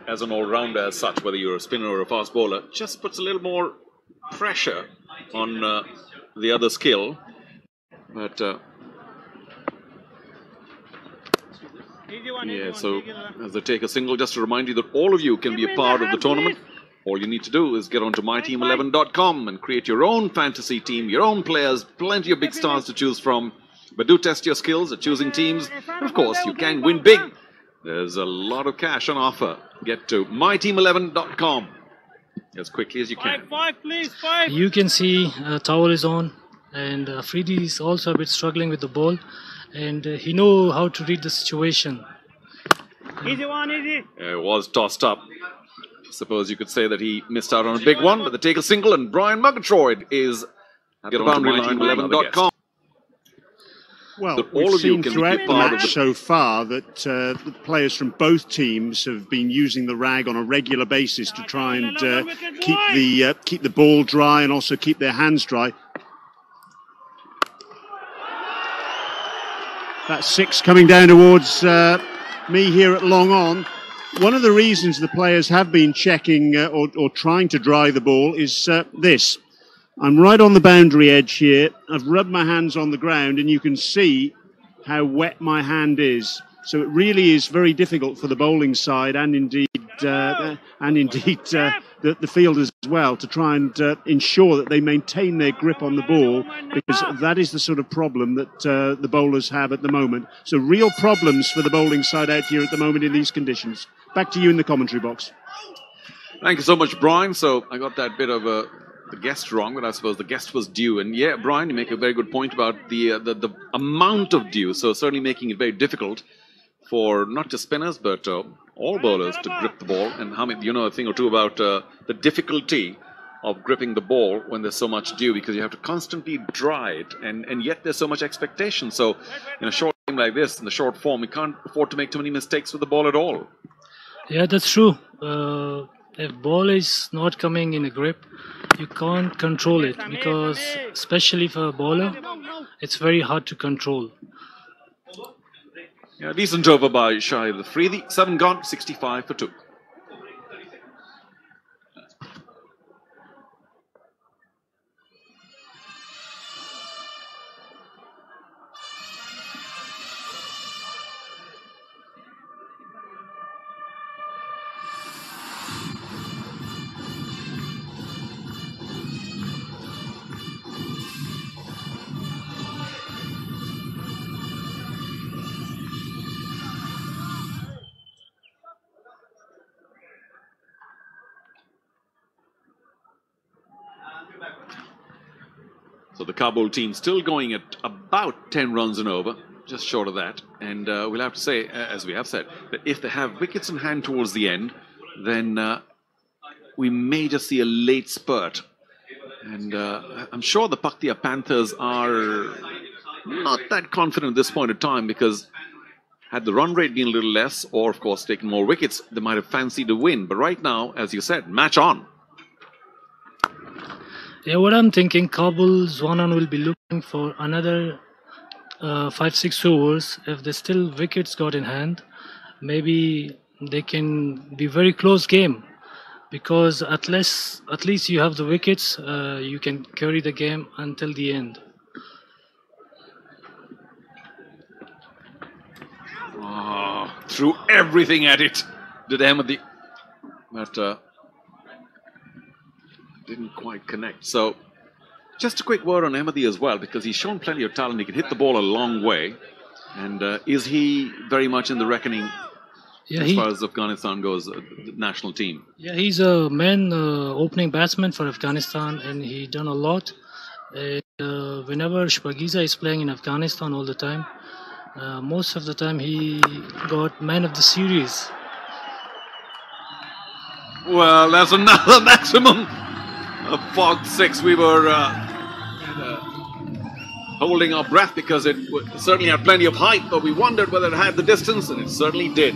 as an all-rounder as such, whether you're a spinner or a fast bowler, just puts a little more pressure on the other skill. But yeah, so as they take a single, just to remind you that all of you can be a part of the tournament. All you need to do is get onto myteam11.com and create your own fantasy team, your own players, plenty of big stars to choose from. But do test your skills at choosing teams. And of course, you can win big. There's a lot of cash on offer. Get to myteam11.com as quickly as you can. Five, please, five. You can see towel is on, and Afridi is also a bit struggling with the ball, and he knows how to read the situation. Easy one, easy. It was tossed up. Suppose you could say that he missed out on a big one, but they take a single, and Brian Murgatroyd is at the boundary line, myteam11.com. Well, we've seen throughout the match so far that the players from both teams have been using the rag on a regular basis to try and keep the ball dry and also keep their hands dry. That's 6 coming down towards me here at long on. One of the reasons the players have been checking or trying to dry the ball is this. I'm right on the boundary edge here. I've rubbed my hands on the ground and you can see how wet my hand is. So it really is very difficult for the bowling side and indeed the fielders as well to try and ensure that they maintain their grip on the ball, because that is the sort of problem that the bowlers have at the moment. So real problems for the bowling side out here at the moment in these conditions. Back to you in the commentary box. Thank you so much, Brian. So I got that bit of the guest wrong, but I suppose the guest was due. And yeah, Brian, you make a very good point about the amount of due. So certainly making it very difficult for not just spinners, but all bowlers to grip the ball. And Hamid, you know a thing or two about the difficulty of gripping the ball when there's so much dew, because you have to constantly dry it, and yet there's so much expectation. So in a short game like this, in the short form, we can't afford to make too many mistakes with the ball at all. Yeah, that's true. If ball is not coming in a grip, you can't control it, because especially for a bowler, it's very hard to control. Yeah, decent over by Shahid Afridi. 7 gone, 65 for 2. So the Kabul team still going at about 10 runs and over, just short of that. And we'll have to say, as we have said, that if they have wickets in hand towards the end, then we may just see a late spurt. And I'm sure the Paktia Panthers are not that confident at this point in time, because had the run rate been a little less, or of course taken more wickets, they might have fancied a win. But right now, as you said, match on. Yeah, what I'm thinking, Kabul Zwanan will be looking for another 5-6 overs. If there's still wickets got in hand, maybe they can be very close game, because at least you have the wickets, you can carry the game until the end. Oh, threw everything at it, did Ahmadi. But didn't quite connect. So just a quick word on Ahmadi as well, because he's shown plenty of talent. He can hit the ball a long way. And is he very much in the reckoning as far as Afghanistan goes, the national team? Yeah, he's a main opening batsman for Afghanistan, and he done a lot. Whenever Shpagiza is playing in Afghanistan all the time, most of the time he got man of the series. Well, that's another maximum of Fog 6. We were holding our breath because it certainly had plenty of height, but we wondered whether it had the distance, and it certainly did.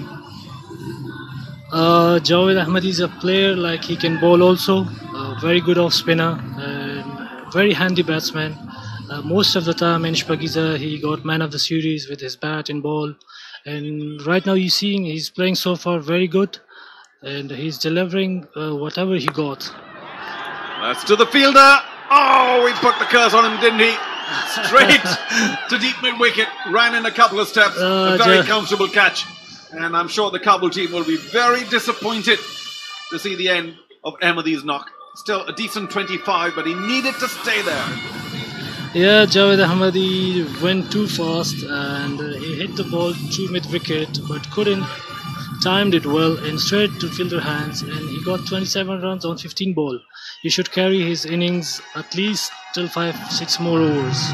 Javed Ahmadi is a player, like he can bowl also, very good off spinner, and very handy batsman. Most of the time in Shpagiza he got man of the series with his bat and ball, and right now you see he's playing so far very good. and he's delivering whatever he got. That's to the fielder. Oh, he put the curse on him, didn't he? Straight to deep mid-wicket. Ran in a couple of steps. A very comfortable catch. And I'm sure the Kabul team will be very disappointed to see the end of Ahmadi's knock. Still a decent 25, but he needed to stay there. Yeah, Javed Ahmadi went too fast and he hit the ball through mid-wicket, but couldn't timed it well and straight to fielder hands, and he got 27 runs on 15 ball. He should carry his innings at least till 5-6 more overs.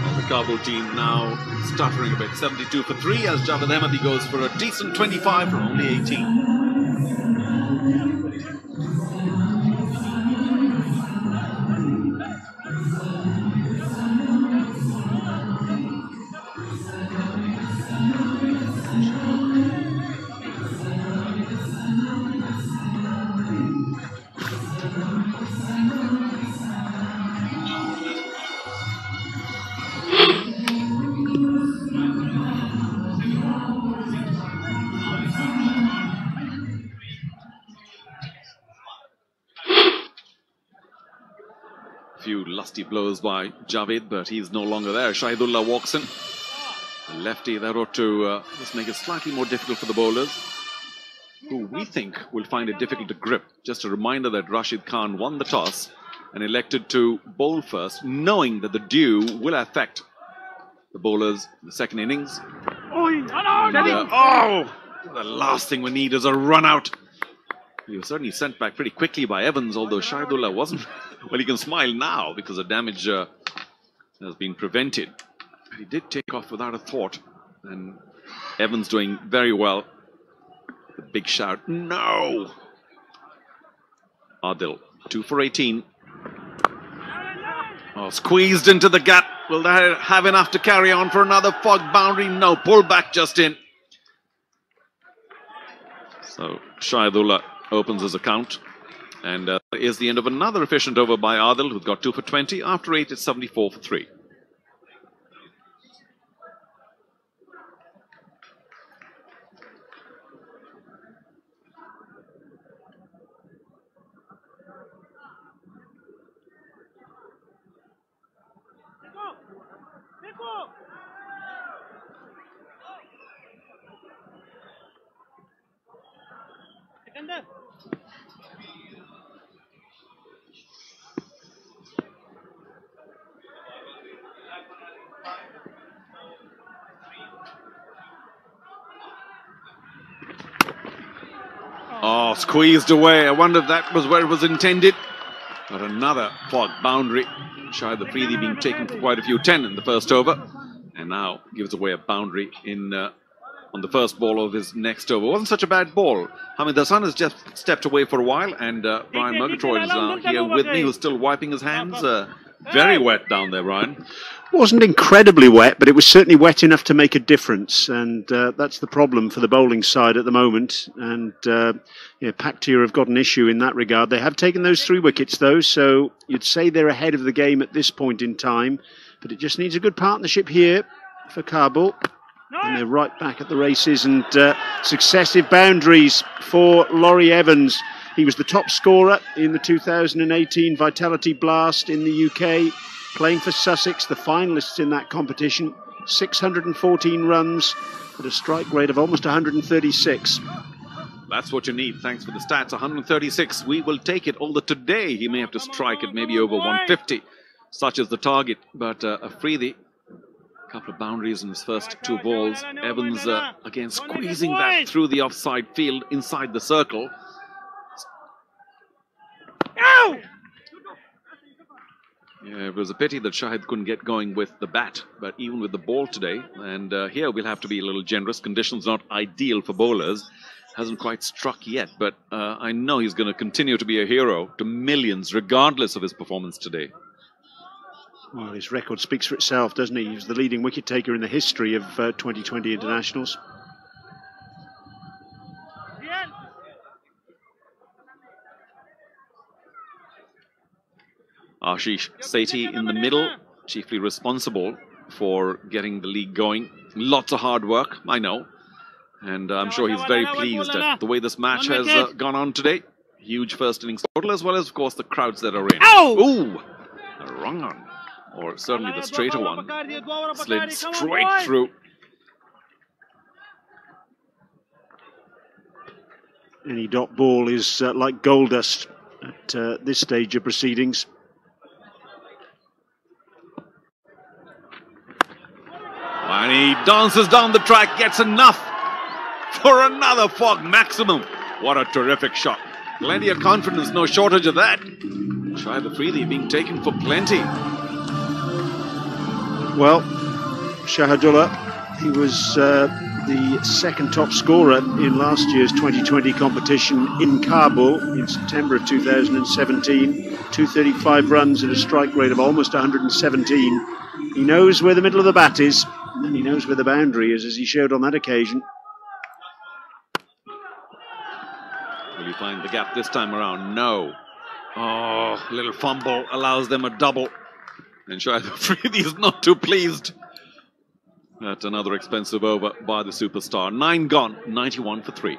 Well, the Kabul team now stuttering a bit. 72 for 3 as Javed Ahmadi goes for a decent 25 from only 18. Few lusty blows by Javed, but he's no longer there. Shahidullah walks in. The lefty that ought to just make it slightly more difficult for the bowlers, who we think will find it difficult to grip. Just a reminder that Rashid Khan won the toss and elected to bowl first, knowing that the dew will affect the bowlers in the second innings. The last thing we need is a run out. He was certainly sent back pretty quickly by Evans, although Shahidullah wasn't. Well, he can smile now because the damage has been prevented. But he did take off without a thought. And Evans doing very well. The big shout, no! Adil, 2 for 18. Oh, squeezed into the gap. Will they have enough to carry on for another fog boundary? No, pull back just in. So Shahidullah opens his account. And is the end of another efficient over by Adil, who's got 2 for 20. After 8, it's 74 for 3. Sikandar. Oh, squeezed away. I wonder if that was where it was intended. But another fog boundary. Shahid Afridi being taken for quite a few, 10 in the first over. And now gives away a boundary in on the first ball of his next over. It wasn't such a bad ball. Hamid Hassan has just stepped away for a while. And Brian Murgatroyd is here with me, who's still wiping his hands. Very wet down there, Brian. Wasn't incredibly wet, but it was certainly wet enough to make a difference, and that's the problem for the bowling side at the moment. And Paktia have got an issue in that regard. They have taken those 3 wickets, though, so you'd say they're ahead of the game at this point in time. But it just needs a good partnership here for Kabul. And they're right back at the races, and successive boundaries for Laurie Evans. He was the top scorer in the 2018 Vitality Blast in the UK, playing for Sussex, the finalists in that competition. 614 runs at a strike rate of almost 136. That's what you need. Thanks for the stats. 136. We will take it. Although today he may have to strike it maybe over 150. Such is the target. But Afridi, a couple of boundaries in his first 2 balls. Evans again squeezing that through the offside field inside the circle. Yeah, it was a pity that Shahid couldn't get going with the bat, but even with the ball today, and here we'll have to be a little generous. Conditions not ideal for bowlers. Hasn't quite struck yet, but I know he's going to continue to be a hero to millions, regardless of his performance today. Well, his record speaks for itself, doesn't he? He's the leading wicket taker in the history of 2020 internationals. Ashish Sethi in the middle, chiefly responsible for getting the league going. Lots of hard work, I know. And I'm sure he's very pleased at the way this match has gone on today. Huge first innings total, as well as, of course, the crowds that are in. Ooh! The wrong one. Or certainly the straighter one. Slid straight through. Any dot ball is like gold dust at this stage of proceedings. And he dances down the track, gets enough for another fog maximum. What a terrific shot. Plenty of confidence, no shortage of that. Shahid Afridi being taken for plenty. Well, Shahadullah, he was the second top scorer in last year's 2020 competition in Kabul in September of 2017. 235 runs at a strike rate of almost 117. He knows where the middle of the bat is, and he knows where the boundary is, as he showed on that occasion. Will he find the gap this time around? No. Oh, little fumble allows them a double. And Shahid Afridi is not too pleased. That's another expensive over by the superstar. 9 gone, 91 for 3.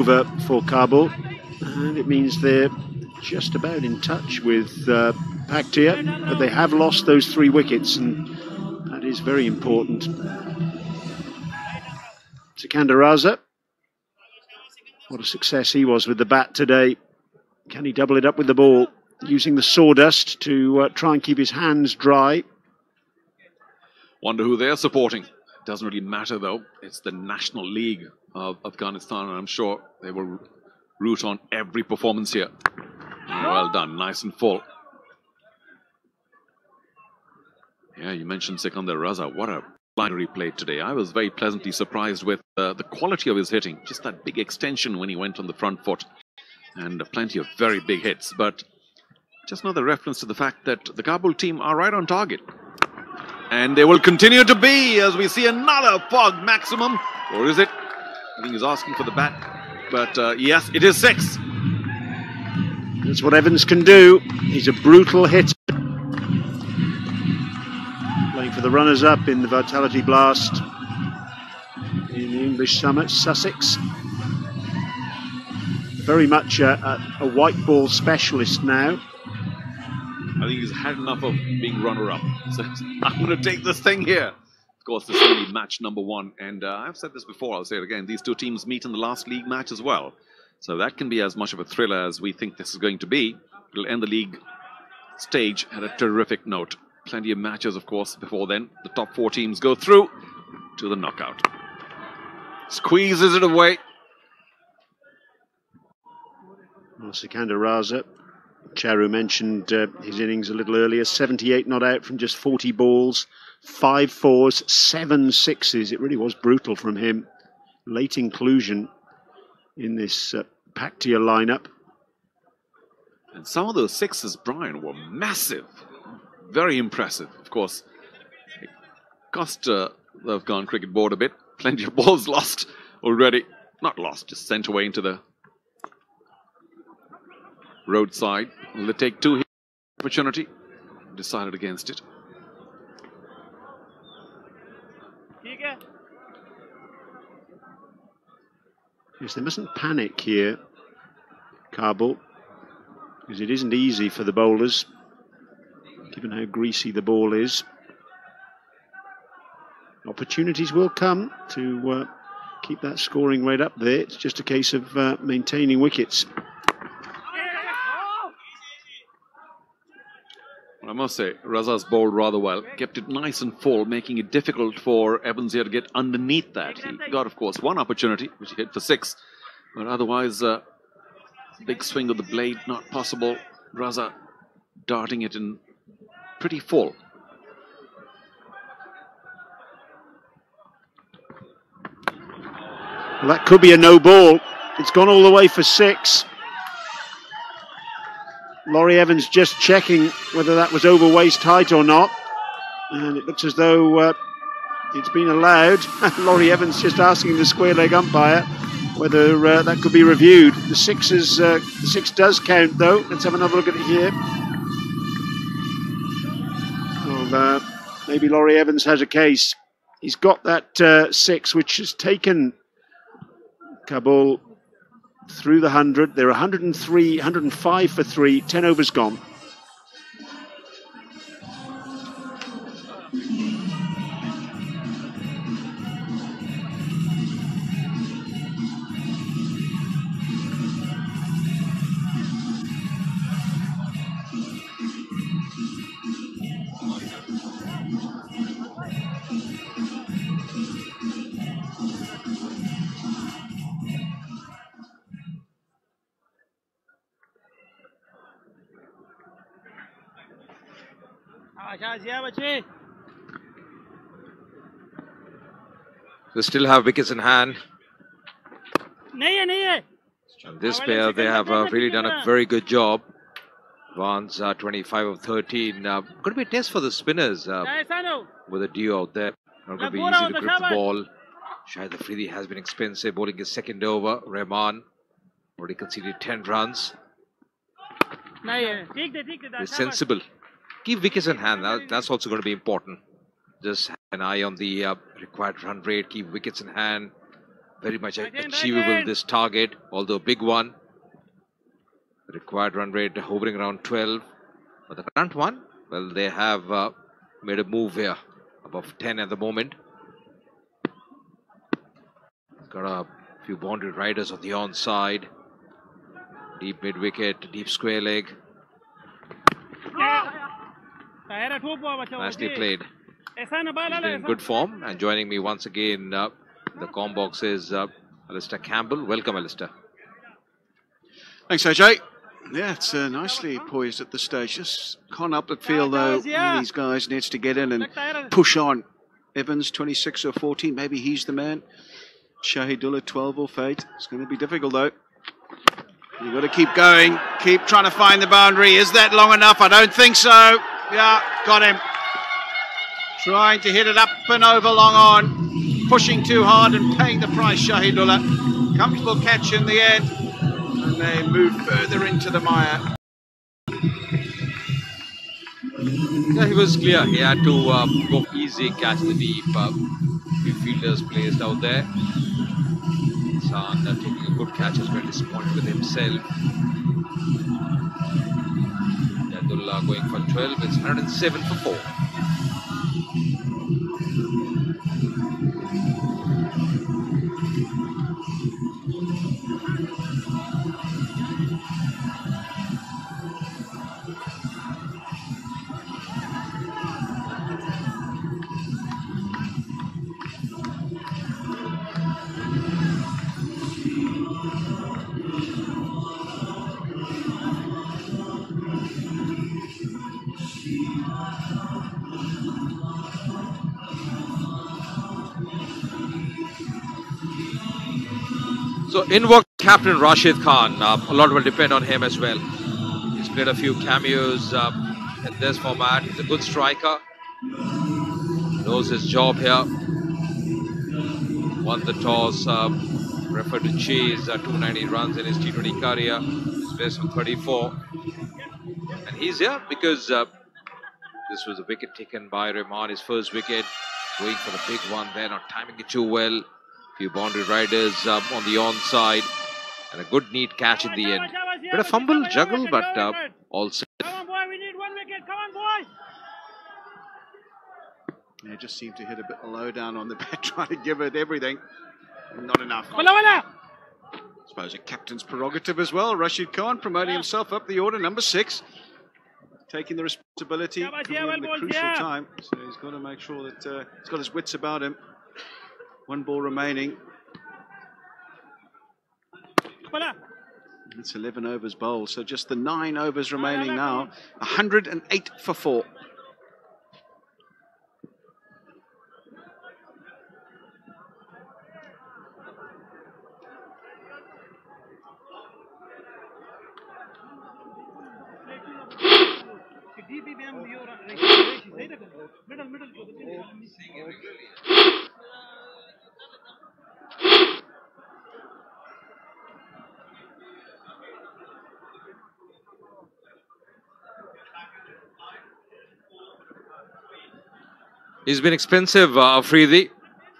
Over for Kabul, and it means they're just about in touch with Paktia, but they have lost those 3 wickets, and that is very important. Sikandar Raza, what a success he was with the bat today. Can he double it up with the ball, using the sawdust to try and keep his hands dry? Wonder who they're supporting. Doesn't really matter though. It's the National League of Afghanistan, and I'm sure they will root on every performance here. Well done, nice and full. Yeah, you mentioned Sikandar Raza. What a liner he played today. I was very pleasantly surprised with the quality of his hitting. Just that big extension when he went on the front foot, and plenty of very big hits. But just another reference to the fact that the Kabul team are right on target. And they will continue to be as we see another fog maximum. Or is it? I think he's asking for the bat. But yes, it is 6. That's what Evans can do. He's a brutal hitter. Playing for the runners-up in the Vitality Blast in the English Summit, Sussex. Very much a white ball specialist now. I think he's had enough of being runner-up. So I'm going to take this thing here. Of course, this is only match number 1. And I've said this before, I'll say it again. These 2 teams meet in the last league match as well. So that can be as much of a thriller as we think this is going to be. It'll end the league stage at a terrific note. Plenty of matches, of course, before then. The top 4 teams go through to the knockout. Squeezes it away. Well, Sikandar Raza, Charu mentioned his innings a little earlier. 78 not out from just 40 balls. 5 fours, 7 sixes. It really was brutal from him. Late inclusion in this Paktia lineup. And some of those 6s, Brian, were massive. Very impressive. Of course, it cost the Afghan cricket board a bit. Plenty of balls lost already. Not lost, just sent away into the roadside. Will they take 2 here? Opportunity. Decided against it. Yes, they mustn't panic here, Kabul, because it isn't easy for the bowlers, given how greasy the ball is. Opportunities will come to keep that scoring rate up there. It's just a case of maintaining wickets. I must say, Raza's bowled rather well. Kept it nice and full, making it difficult for Evans here to get underneath that. He got, of course, 1 opportunity, which he hit for 6. But otherwise, big swing of the blade, not possible. Raza darting it in pretty full. Well, that could be a no ball. It's gone all the way for 6. Laurie Evans just checking whether that was over waist height or not. And it looks as though it's been allowed. Laurie Evans just asking the square leg umpire whether that could be reviewed. The 6 does count though. Let's have another look at it here. Well, maybe Laurie Evans has a case. He's got that 6, which has taken Kabul through the 100. They're 103, 105 for 3, 10 overs gone. They still have wickets in hand. And this pair, they have really done a very good job. Vans 25 of 13. Going to be a test for the spinners with a duo out there. Not going to be easy to grip the ball. Shahid Afridi has been expensive, bowling his second over. Rahman already conceded 10 runs. He's sensible. Keep wickets in hand. That's also going to be important. Just have an eye on the required run rate. Keep wickets in hand. Very much achievable, this target, although a big one. The required run rate hovering around 12. But the current one, well, they have made a move here. Above 10 at the moment. Got a few boundary riders on the onside. Deep mid-wicket, deep square leg. Nicely played. He's been in good form, and joining me once again the comm box is Alistair Campbell. Welcome, Alistair. Thanks, AJ. Yeah, it's nicely poised at the stage. Just can't up the field though. One of these guys needs to get in and push on. Evans 26 or 14, maybe he's the man. Shahidullah 12 or 8. It's going to be difficult though. You've got to keep going, keep trying to find the boundary. Is that long enough? I don't think so. Yeah, got him. Trying to hit it up and over long on. Pushing too hard and paying the price, Shahidullah. Comfortable catch in the end. And they move further into the mire. Yeah, he was clear. He had to go easy, catch the deep. Few fielders placed out there. San taking a good catch as well, disappointed with himself. Yadullah going for 12. It's 107 for 4. So in work captain Rashid Khan, a lot will depend on him as well. He's played a few cameos in this format. He's a good striker. Knows his job here. Won the toss, preferred to chase 290 runs in his T20 career. His best for 34. And he's here because this was a wicket taken by Rahman, his first wicket. Going for the big one there, not timing it too well. Few boundary riders on the onside, and a good neat catch in the end. Bit of fumble, juggle, but all set. Come on, boy, we need 1 wicket. Come on, boy. They just seem to hit a bit low down on the bat, trying to give it everything. Not enough. I suppose a captain's prerogative as well. Rashid Khan promoting himself up the order, number 6. Taking the responsibility at the crucial time. So he's got to make sure that he's got his wits about him. 1 ball remaining. It's 11 overs bowled, so just the 9 overs remaining now. 108 for 4. He's been expensive, Afridi,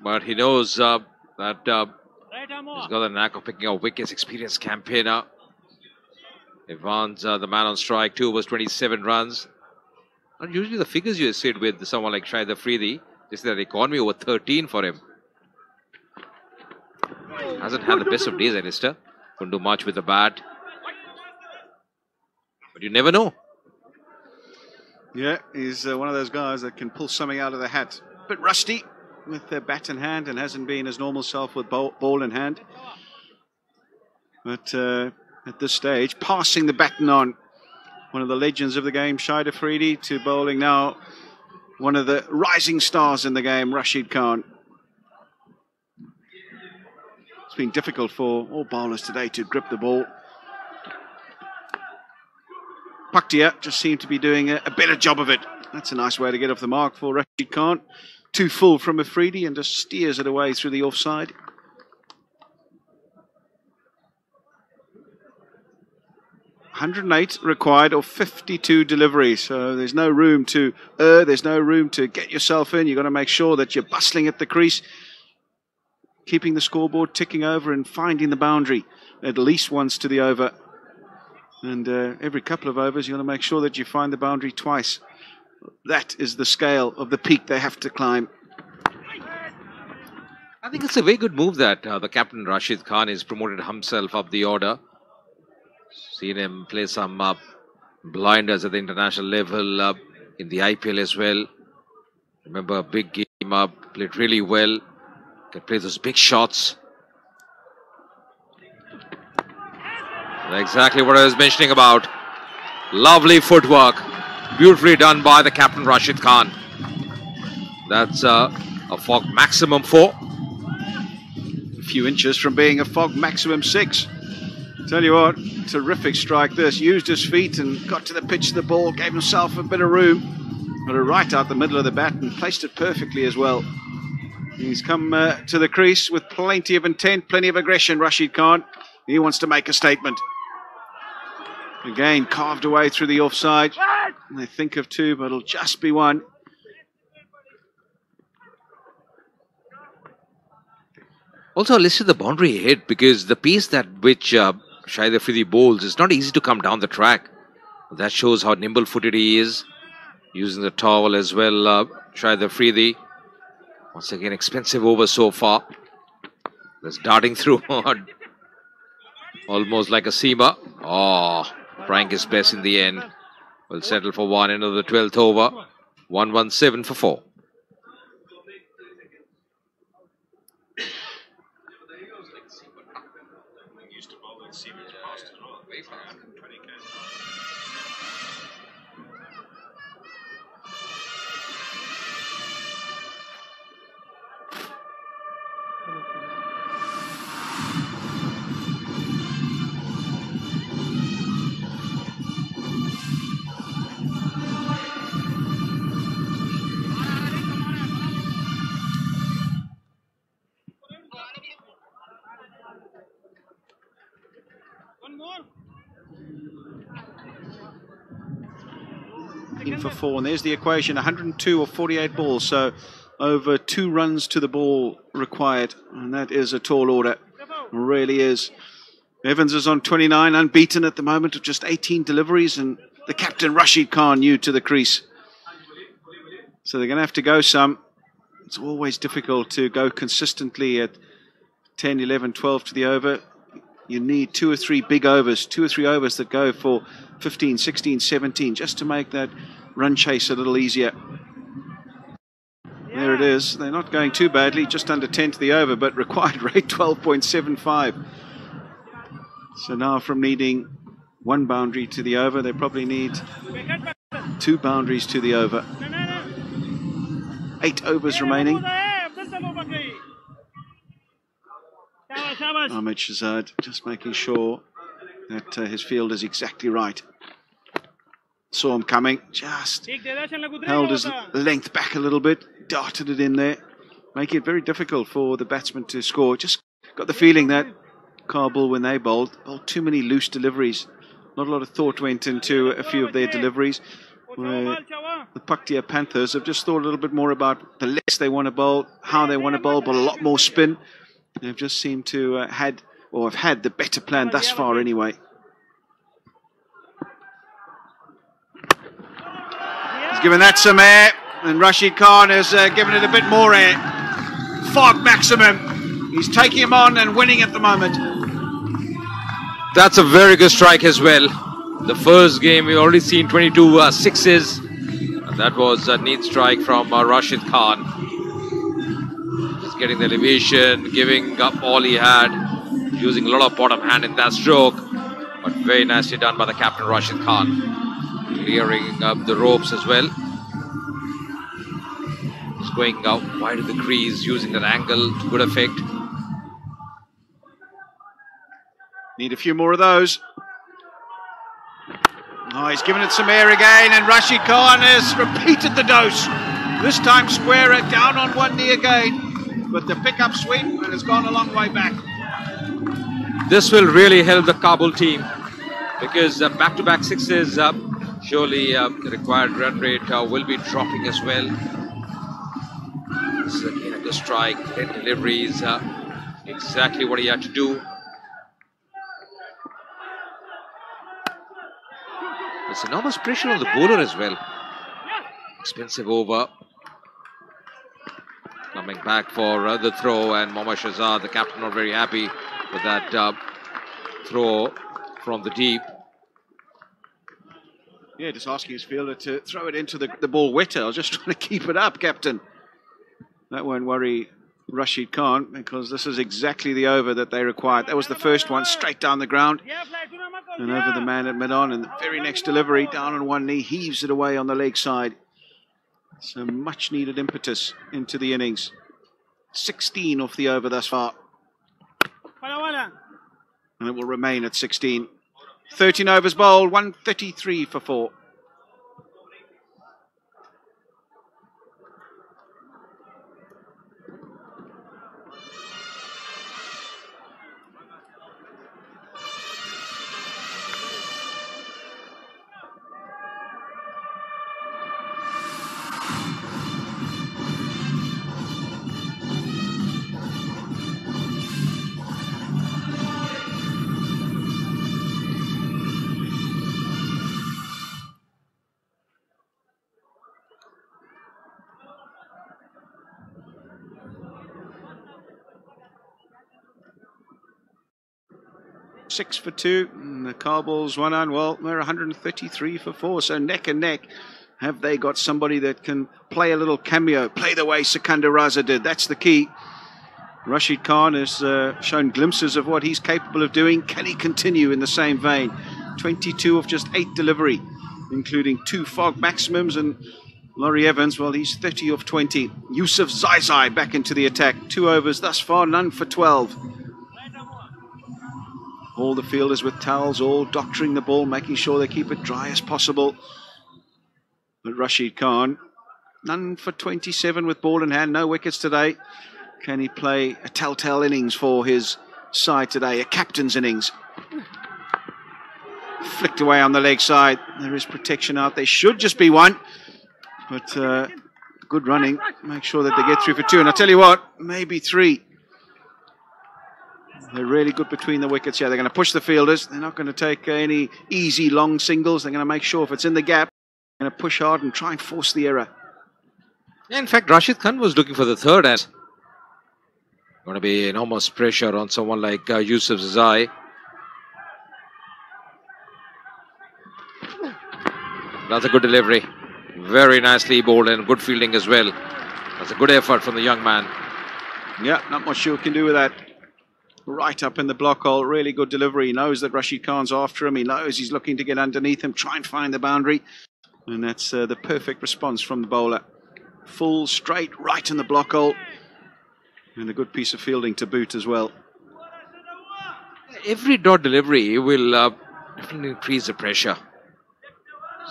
but he knows that he's got the knack of picking up wickets. Experienced campaigner. Evans, the man on strike, 2 overs, 27 runs. Not usually the figures you sit with someone like Shahid Afridi. This is the economy over 13 for him. Hasn't had the best of days, Alistair. Couldn't do much with the bat. But you never know. Yeah, he's one of those guys that can pull something out of the hat. A bit rusty with the bat in hand and hasn't been his normal self with ball in hand. But at this stage, passing the baton on. One of the legends of the game, Shahid Afridi, to bowling now one of the rising stars in the game, Rashid Khan. It's been difficult for all bowlers today to grip the ball. Paktia just seemed to be doing a better job of it. That's a nice way to get off the mark for Rashid Khan. Too full from Afridi and just steers it away through the offside. $108 required of 52 deliveries, so there's no room to err, there's no room to get yourself in. You've got to make sure that you're bustling at the crease, keeping the scoreboard ticking over and finding the boundary at least once to the over. And every couple of overs, you want to make sure that you find the boundary twice. That is the scale of the peak they have to climb. I think it's a very good move that the captain Rashid Khan has promoted himself up the order. Seen him play some blinders at the international level, in the IPL as well. Remember a big game up, played really well. Can play those big shots. Exactly what I was mentioning about. Lovely footwork. Beautifully done by the captain Rashid Khan. That's a fog maximum 4. A few inches from being a fog maximum 6. Tell you what, terrific strike this. Used his feet and got to the pitch of the ball, gave himself a bit of room. But right out the middle of the bat and placed it perfectly as well. He's come to the crease with plenty of intent, plenty of aggression, Rashid Khan. He wants to make a statement. Again, carved away through the offside. They think of 2, but it'll just be 1. Also, listed the boundary hit because the pace that which Shahid Afridi bowls is not easy to come down the track. That shows how nimble-footed he is. Using the towel as well, Shahid Afridi. Once again, expensive over so far. That's darting through almost like a seamer. Oh, trying his best in the end. Will settle for 1 into the 12th over. 117 for 4. In for 4, and there's the equation. 102 or 48 balls, so over 2 runs to the ball required, and that is a tall order. Really is. Evans is on 29, unbeaten at the moment with just 18 deliveries, and the captain Rashid Khan new to the crease. So they're going to have to go some. It's always difficult to go consistently at 10, 11, 12 to the over. You need 2 or 3 big overs, 2 or 3 overs that go for 15, 16, 17, just to make that run chase a little easier. There it is. They're not going too badly, just under 10 to the over, but required rate 12.75. So now from needing 1 boundary to the over, they probably need 2 boundaries to the over. 8 overs remaining. Mohammad Shahzad just making sure that his field is exactly right. Saw him coming, just held his length back a little bit, darted it in there, making it very difficult for the batsman to score. Just got the feeling that Kabul, when they bowled too many loose deliveries. Not a lot of thought went into a few of their deliveries. Where the Paktia Panthers have just thought a little bit more about the lengths they want to bowl, how they want to bowl, but a lot more spin. They've just seemed to have had the better plan thus far anyway. He's given that some air, and Rashid Khan has given it a bit more air. Fog maximum. He's taking him on and winning at the moment. That's a very good strike as well. The first game we've already seen 22 sixes, and that was a neat strike from Rashid Khan. Just getting the elevation, giving up all he had, using a lot of bottom hand in that stroke, but very nicely done by the captain Rashid Khan, clearing up the ropes as well. Just going out wide of the crease, using that angle to good effect. Need a few more of those. Oh, he's given it some air again, and Rashid Khan has repeated the dose. This time squarer, down on one knee again. But the pickup sweep, and has gone a long way back. This will really help the Kabul team, because back-to-back sixes, surely the required run rate will be dropping as well. This is again a good strike, 10 deliveries, exactly what he had to do. There's enormous pressure on the bowler as well. Expensive over. Coming back for the throw, and Mohammad Shahzad, the captain, not very happy with that throw from the deep. Yeah, just asking his fielder to throw it into the ball wetter. I was just trying to keep it up, captain. That won't worry Rashid Khan, because this is exactly the over that they required. That was the first one, straight down the ground and over the man at mid-on, and the very next delivery, down on one knee, heaves it away on the leg side. Some much needed impetus into the innings. 16 off the over thus far, and it will remain at 16. 13 overs bowled, 133 for 4. Six for 2, and the Kabul Zwanan, well, they're 133 for 4, so neck and neck. Have they got somebody that can play a little cameo, play the way Sikandar Raza did? That's the key. Rashid Khan has shown glimpses of what he's capable of doing. Can he continue in the same vein? 22 of just 8 delivery, including 2 fog maximums, and Laurie Evans, well, he's 30 of 20. Yusuf Zaizai back into the attack. 2 overs thus far, none for 12. All the fielders with towels, all doctoring the ball, making sure they keep it dry as possible. But Rashid Khan, none for 27 with ball in hand, no wickets today. Can he play a telltale innings for his side today, a captain's innings? Flicked away on the leg side. There is protection out. There should just be one. But good running. Make sure that they get through for 2. And I tell you what, maybe 3. They're really good between the wickets here. They're going to push the fielders. They're not going to take any easy long singles. They're going to make sure if it's in the gap, they're going to push hard and try and force the error. In fact, Rashid Khan was looking for the third, and going to be enormous pressure on someone like Yusuf Zaizai. That's a good delivery. Very nicely bowled and good fielding as well. That's a good effort from the young man. Yeah, not much you can do with that. Right up in the block hole, really good delivery. He knows that Rashid Khan's after him. He knows he's looking to get underneath him, try and find the boundary. And that's the perfect response from the bowler. Full, straight, right in the block hole. And a good piece of fielding to boot as well. Every dot delivery will definitely increase the pressure.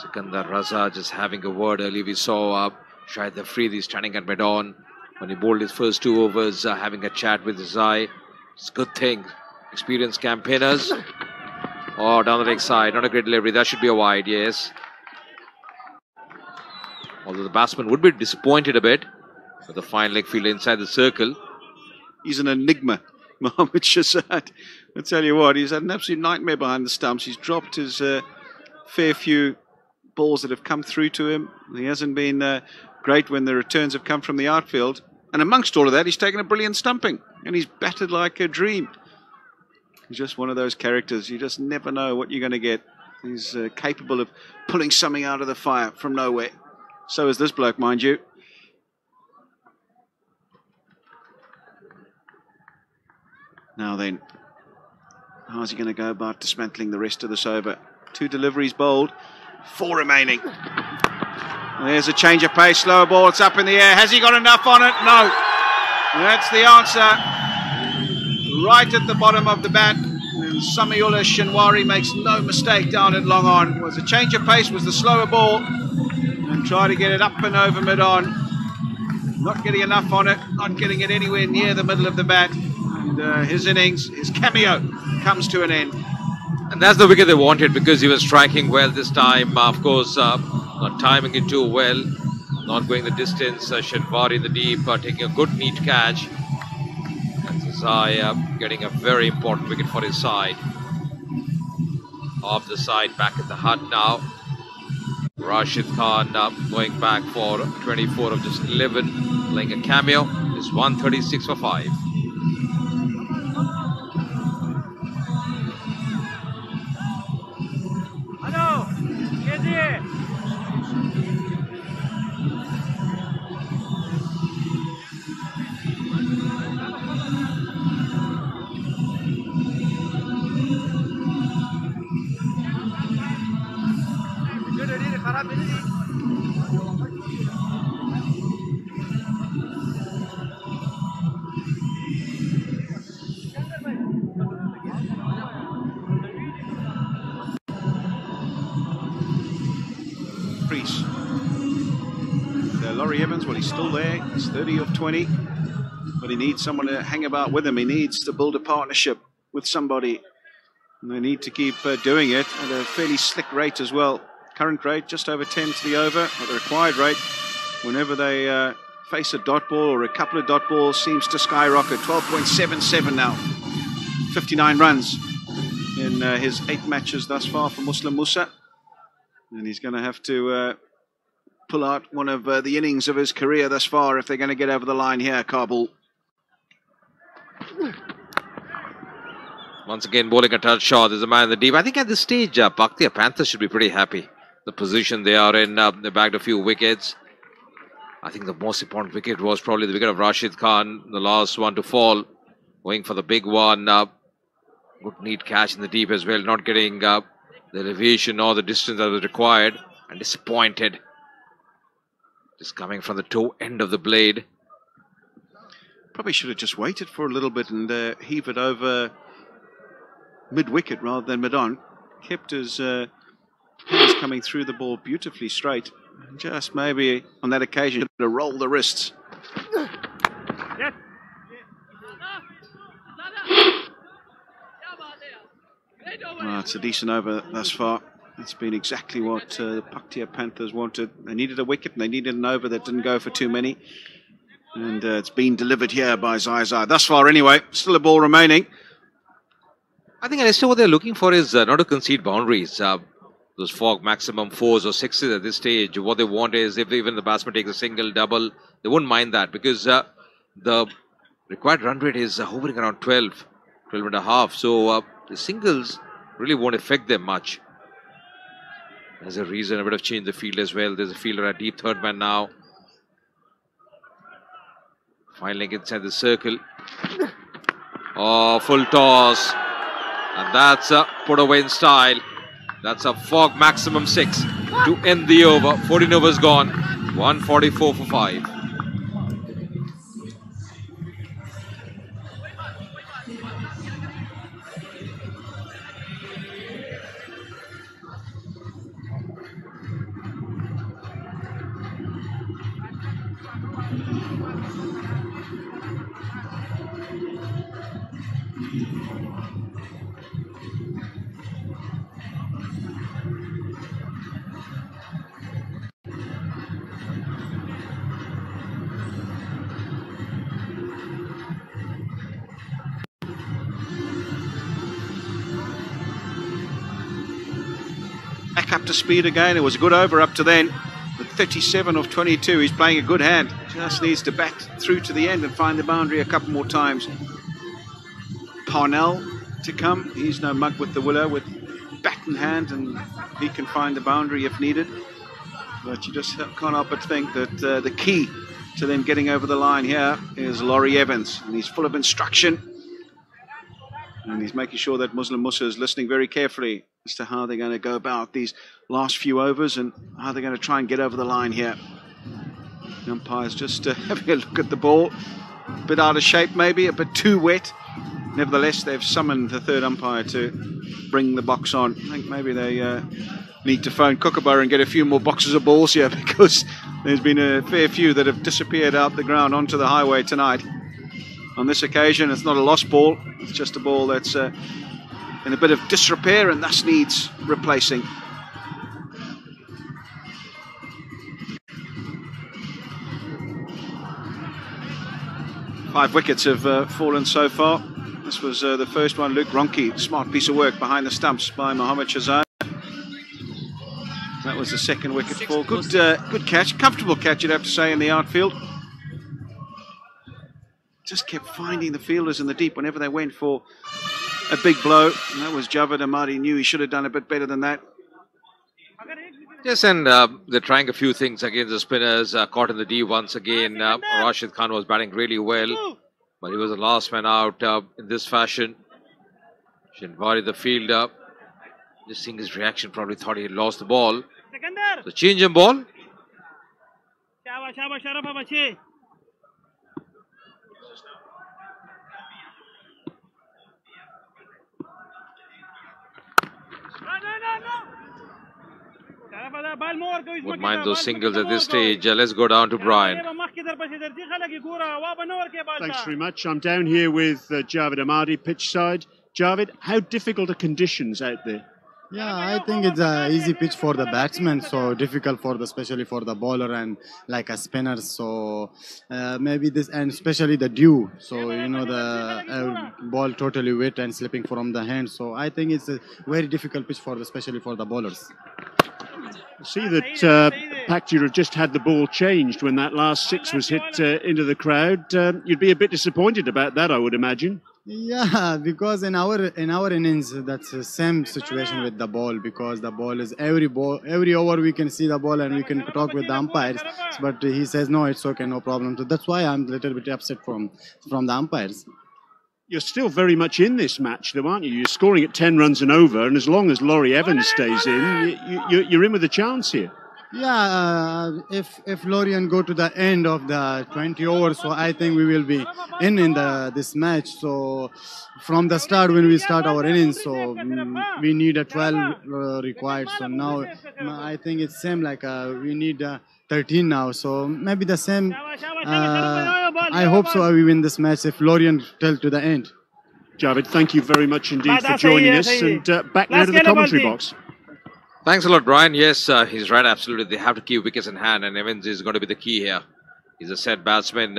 Sikandar, Raza just having a word. Earlier we saw shahid afridi standing at mid-on when he bowled his first 2 overs, having a chat with his eye. It's a good thing. Experienced campaigners. Oh, down the leg side. Not a great delivery. That should be a wide, yes. Although the batsman would be disappointed a bit with the fine leg fielder inside the circle. He's an enigma, Mohammad Shahzad. I tell you what, he's had an absolute nightmare behind the stumps. He's dropped his fair few balls that have come through to him. He hasn't been great when the returns have come from the outfield. And amongst all of that, he's taken a brilliant stumping. And he's batted like a dream. He's just one of those characters. You just never know what you're going to get. He's capable of pulling something out of the fire from nowhere. So is this bloke, mind you. Now then, how's he going to go about dismantling the rest of this over? 2 deliveries bowled, 4 remaining. There's a change of pace, slower ball, it's up in the air. Has he got enough on it? No. That's the answer. Right at the bottom of the bat. And Samiullah Shinwari makes no mistake down at long on. Was a change of pace, was the slower ball. And try to get it up and over mid-on. Not getting enough on it, not getting it anywhere near the middle of the bat. And his innings, his cameo, comes to an end. And that's the wicket they wanted because he was striking well this time. Of course, not timing it too well, not going the distance. Shinwari in the deep, taking a good neat catch. And Zai getting a very important wicket for his side. Off the side, back at the hut now. Rashid Khan going back for 24 of just 11, playing a cameo. Is 136 for 5. Hello, get here. Laurie Evans, well, he's still there. He's 30 of 20. But he needs someone to hang about with him. He needs to build a partnership with somebody. And they need to keep doing it at a fairly slick rate as well. Current rate, just over 10 to the over. But the required rate, whenever they face a dot ball or a couple of dot balls, seems to skyrocket. 12.77 now. 59 runs in his 8 matches thus far for Muslim Musa. And he's going to have to pull out one of the innings of his career thus far if they're going to get over the line here, Kabul. Once again, bowling a touch shot. There's a man in the deep. I think at this stage, Paktia Panthers should be pretty happy. The position they are in, they bagged a few wickets. I think the most important wicket was probably the wicket of Rashid Khan, the last one to fall. Going for the big one. Good neat catch in the deep as well. Not getting the elevation or the distance that was required. And disappointed. Just coming from the toe end of the blade. Probably should have just waited for a little bit and heave it over mid-wicket rather than mid-on. Kept his hands coming through the ball beautifully straight. Just maybe on that occasion to roll the wrists. Well, it's a decent over thus far. It's been exactly what the Paktia Panthers wanted. They needed a wicket and they needed an over that didn't go for too many. And it's been delivered here by Zai. Thus far anyway, still a ball remaining. I think still what they're looking for is not to concede boundaries. Those fog maximum 4s or 6s at this stage. What they want is if even the batsman takes a single, double, they won't mind that because the required run rate is hovering around 12 and a half. So the singles really won't affect them much. There's a reason a bit of change the field as well. There's a fielder at deep third man now. Finally inside the circle. Oh, full toss. And that's a put away in style. That's a fog maximum 6 to end the over. 14 overs gone. 144 for 5. back up to speed again. It was a good over up to then. With 37 of 22, he's playing a good hand. Just needs to bat through to the end and find the boundary a couple more times. Parnell to come. He's no mug with the willow, with bat in hand, and he can find the boundary if needed. But you just can't help but think that the key to them getting over the line here is Laurie Evans. And he's full of instruction. And he's making sure that Muslim Musa is listening very carefully as to how they're going to go about these last few overs and how they're going to try and get over the line here. The umpire's just having a look at the ball. A bit out of shape maybe, a bit too wet. Nevertheless, they've summoned the third umpire to bring the box on. I think maybe they need to phone Kookaburra and get a few more boxes of balls here, because there's been a fair few that have disappeared out the ground onto the highway tonight. On this occasion, it's not a lost ball. It's just a ball that's in a bit of disrepair and thus needs replacing. Five wickets have fallen so far. This was the first one. Luke Ronke, smart piece of work behind the stumps by Mohammad Shahzad. That was the second wicket fall. Good catch, comfortable catch, you'd have to say, in the outfield. Just kept finding the fielders in the deep whenever they went for a big blow. And that was Javed Ahmadi. Knew he should have done a bit better than that. Yes, and they're trying a few things against the spinners. Caught in the D once again. Rashid Khan was batting really well, but he was the last man out in this fashion. Shinwari, the fielder, just seeing his reaction, probably thought he had lost the ball. The change in ball. Wouldn't mind those singles at this stage. Let's go down to Brian. Thanks very much. I'm down here with Javed Ahmadi, pitch side. Javed, how difficult are conditions out there? Yeah, I think it's an easy pitch for the batsman, so difficult for especially for the bowler and like a spinner. So maybe this, and especially the dew. So you know the ball totally wet and slipping from the hand. So I think it's a very difficult pitch for especially for the bowlers. See that Paktia have just had the ball changed when that last six was hit into the crowd. You'd be a bit disappointed about that, I would imagine. Yeah, because in our innings, that's the same situation with the ball, because the ball is every over we can see the ball and we can talk with the umpires, but he says no, it's okay, no problem. So that's why I'm a little bit upset from the umpires. You're still very much in this match, though, aren't you? You're scoring at 10 runs and over, and as long as Laurie Evans stays in, you're in with a chance here. Yeah, if Lorient go to the end of the 20 overs, so I think we will be in this match. So from the start, when we start our innings, so we need a 12 required. So now I think it's same like we need 13 now. So maybe the same. I hope so. We win this match if Lorient till to the end. Javed, thank you very much indeed for joining us, and back now to the commentary box. Thanks a lot, Brian. Yes, he's right, absolutely. They have to keep wickets in hand, and Evans is going to be the key here. He's a set batsman,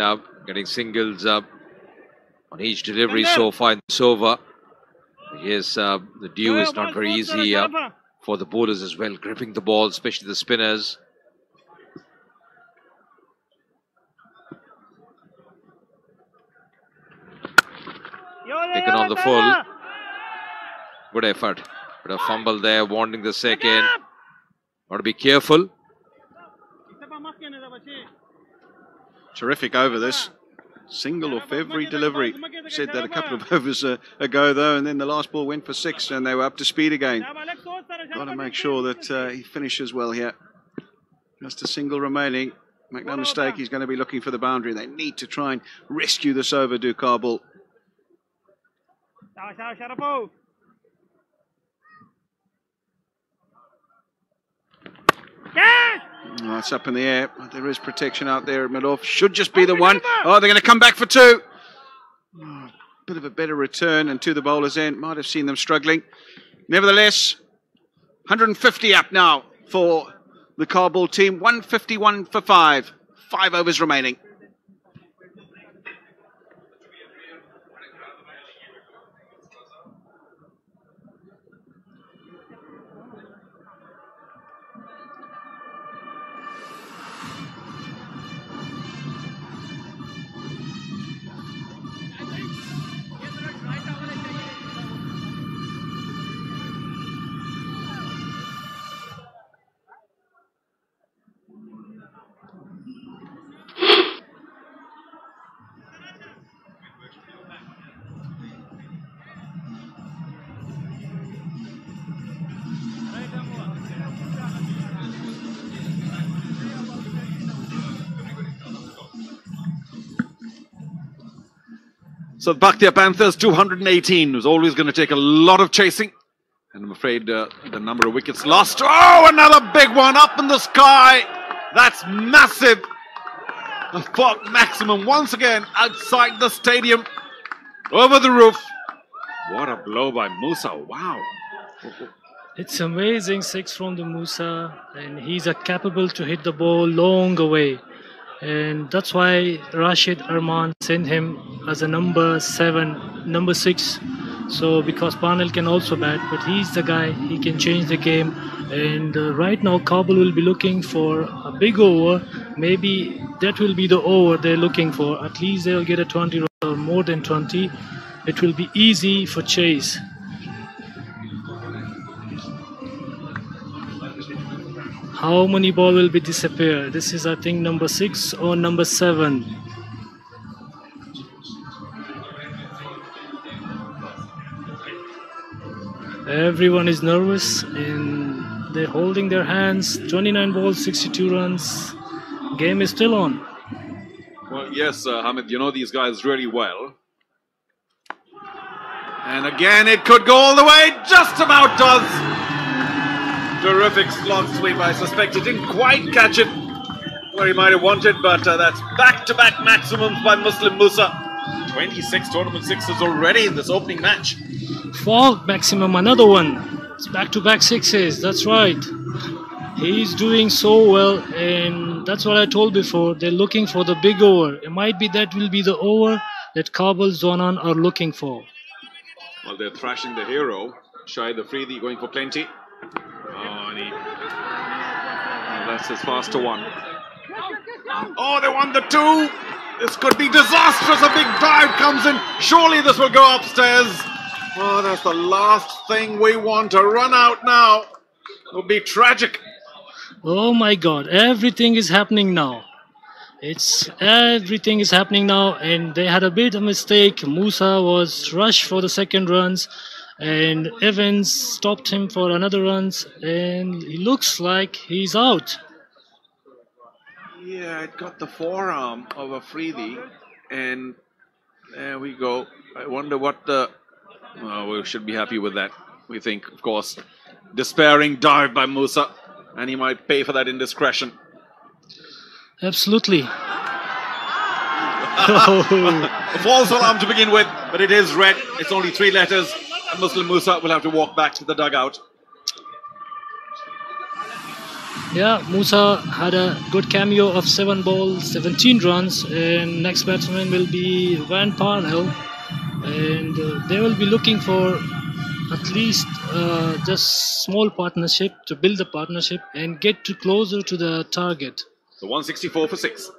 getting singles on each delivery so far in this over. Yes, the dew is not very easy for the bowlers as well, gripping the ball, especially the spinners. Taken on the full. Good effort. But a fumble there, wanting the second. Got to be careful. Terrific over this. Single off every delivery. Said that a couple of overs ago, though, and then the last ball went for six, and they were up to speed again. Got to make sure that he finishes well here. Just a single remaining. Make no mistake, he's going to be looking for the boundary. They need to try and rescue this over, do Kabul. Oh, it's up in the air. There is protection out there at mid-off. Should just be the one. Oh, they're going to come back for two. Oh, bit of a better return, and to the bowler's end. Might have seen them struggling. Nevertheless, 150 up now for the Kabul team. 151 for 5. 5 overs remaining. So the Paktia Panthers, 218, was always going to take a lot of chasing. And I'm afraid the number of wickets lost. Oh, another big one up in the sky. That's massive. A Fort maximum once again outside the stadium. Over the roof. What a blow by Musa. Wow. It's amazing, 6 from the Musa, and he's capable to hit the ball long away. And that's why Rashid Arman sent him as a number 6. So because Panel can also bat, but he's the guy, he can change the game. And right now Kabul will be looking for a big over. Maybe that will be the over they're looking for. At least they'll get a 20 or more than 20. It will be easy for chase. How many ball will be disappear? This is, I think, number 6 or number 7. Everyone is nervous and they're holding their hands. 29 balls, 62 runs. Game is still on. Well, yes, Hamid, you know these guys really well. And again, it could go all the way. Just about does. Terrific slog sweep. I suspect he didn't quite catch it where he might have wanted, but that's back-to-back maximums by Muslim Musa. 26 tournament sixes already in this opening match. Falk maximum, another one. It's back-to-back sixes. That's right. He's doing so well, and that's what I told before. They're looking for the big over. It might be that will be the over that Kabul Zwanan are looking for. Well, they're thrashing the hero. Shahid Afridi going for plenty. Oh, and that's his faster one. Oh, they won the 2. This could be disastrous. A big dive comes in. Surely this will go upstairs. Oh, that's the last thing we want to run out now. It will be tragic. Oh my God, everything is happening now. Everything is happening now, and they had a bit of mistake. Musa was rushed for the second runs, and Evans stopped him for another runs, and it looks like he's out. Yeah, it got the forearm of Afridi, and there we go. I wonder what the... Well, we should be happy with that. We think, of course, despairing dive by Musa, and he might pay for that indiscretion. Absolutely. A false alarm to begin with, but it is red. It's only 3 letters. And Muslim Musa will have to walk back to the dugout. Yeah, Musa had a good cameo of 7 balls, 17 runs, and next batsman will be Van Parnell, and they will be looking for at least just small partnership to build the partnership and get closer to the target. So 164 for 6.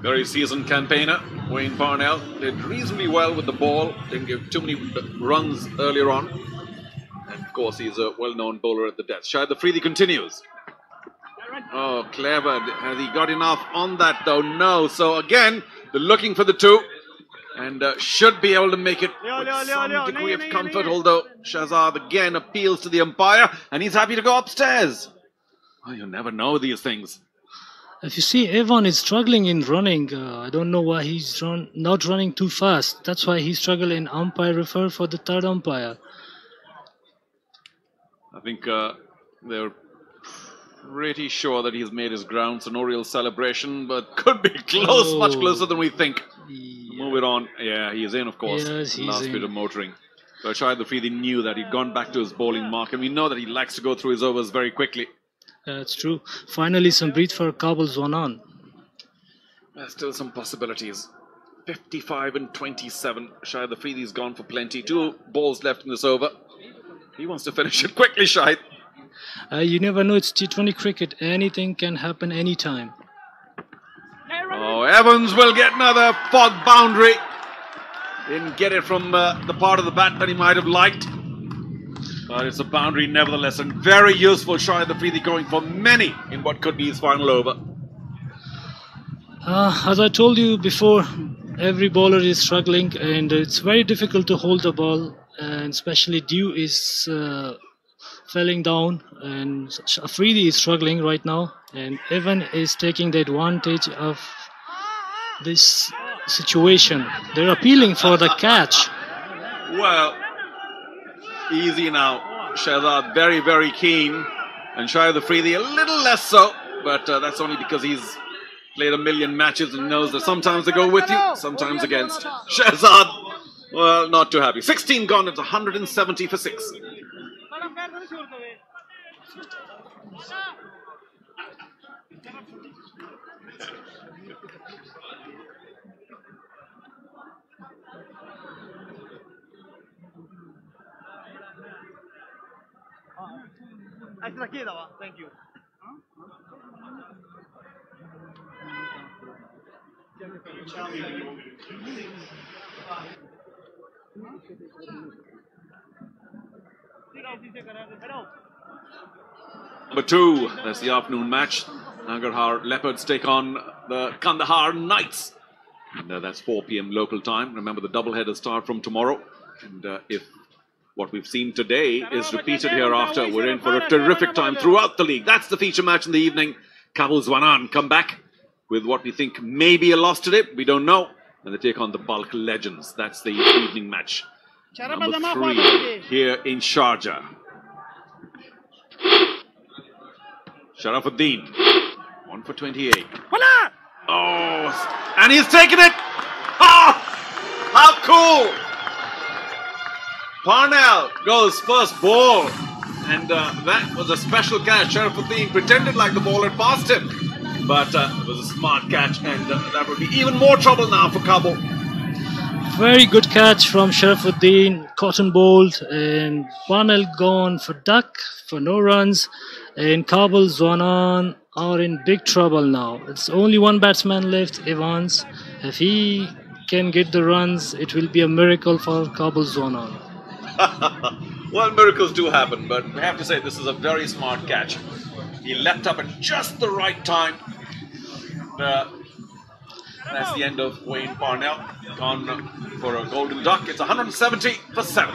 Very seasoned campaigner, Wayne Parnell did reasonably well with the ball, didn't give too many runs earlier on. And of course, he's a well-known bowler at the death. Shahid Afridi continues. Oh, clever. Has he got enough on that though? No. So again, they're looking for the 2 and should be able to make it with some degree of comfort, although Shahzad again appeals to the umpire and he's happy to go upstairs. Well, you never know these things. If you see, Evan is struggling in running. I don't know why he's not running too fast. That's why he struggled in umpire refer for the 3rd umpire. I think they're pretty sure that he's made his ground, so no real celebration, but could be close, much closer than we think. Yeah. Move it on. Yeah, he is in, of course. Yes, he's last in. bit of motoring. But Shahid Afridi knew that he'd gone back to his bowling mark, and we know that he likes to go through his overs very quickly. That's true. Finally, some breath for Kabul Zwanan. There's still some possibilities. 55 and 27. Shahid Afridi's gone for plenty. 2 balls left in this over. He wants to finish it quickly, Shahid. You never know, it's T20 cricket. Anything can happen anytime. Oh, Evans will get another fog boundary. Didn't get it from the part of the bat that he might have liked. But it's a boundary nevertheless, and very useful. Shahid Afridi going for many in what could be his final over. As I told you before, every bowler is struggling and it's very difficult to hold the ball, and especially Dew is falling down and Afridi is struggling right now, and Evan is taking the advantage of this situation. They're appealing for the catch. Well, easy now. Shahzad very, very keen, and Shahid Afridi a little less so, but that's only because he's played a million matches and knows that sometimes they go with you, sometimes against. Shahzad, well, not too happy. 16 gone, it's 170 for 6. Thank you. Number 2, that's the afternoon match. Nangarhar Leopards take on the Kandahar Knights. And that's 4 p.m. local time. Remember, the doubleheader start from tomorrow. And if what we've seen today is repeated hereafter, we're in for a terrific time throughout the league. That's the feature match in the evening. Kabul Zwanan come back with what we think may be a loss today. We don't know. And they take on the Bulk Legends. That's the evening match. Number 3 here in Sharjah. Sharafuddin, 1 for 28. Oh, and he's taken it! Oh, how cool! Parnell goes first ball, and that was a special catch. Sharafuddin pretended like the ball had passed him, but it was a smart catch, and that would be even more trouble now for Kabul. Very good catch from Sharafuddin, cotton bowled, and Parnell gone for duck for no runs, and Kabul Zwanan are in big trouble now. It's only one batsman left, Evans. If he can get the runs, it will be a miracle for Kabul Zwanan. Well, miracles do happen, but we have to say this is a very smart catch. He leapt up at just the right time. That's the end of Wayne Parnell. Gone for a golden duck. It's 170 for 7.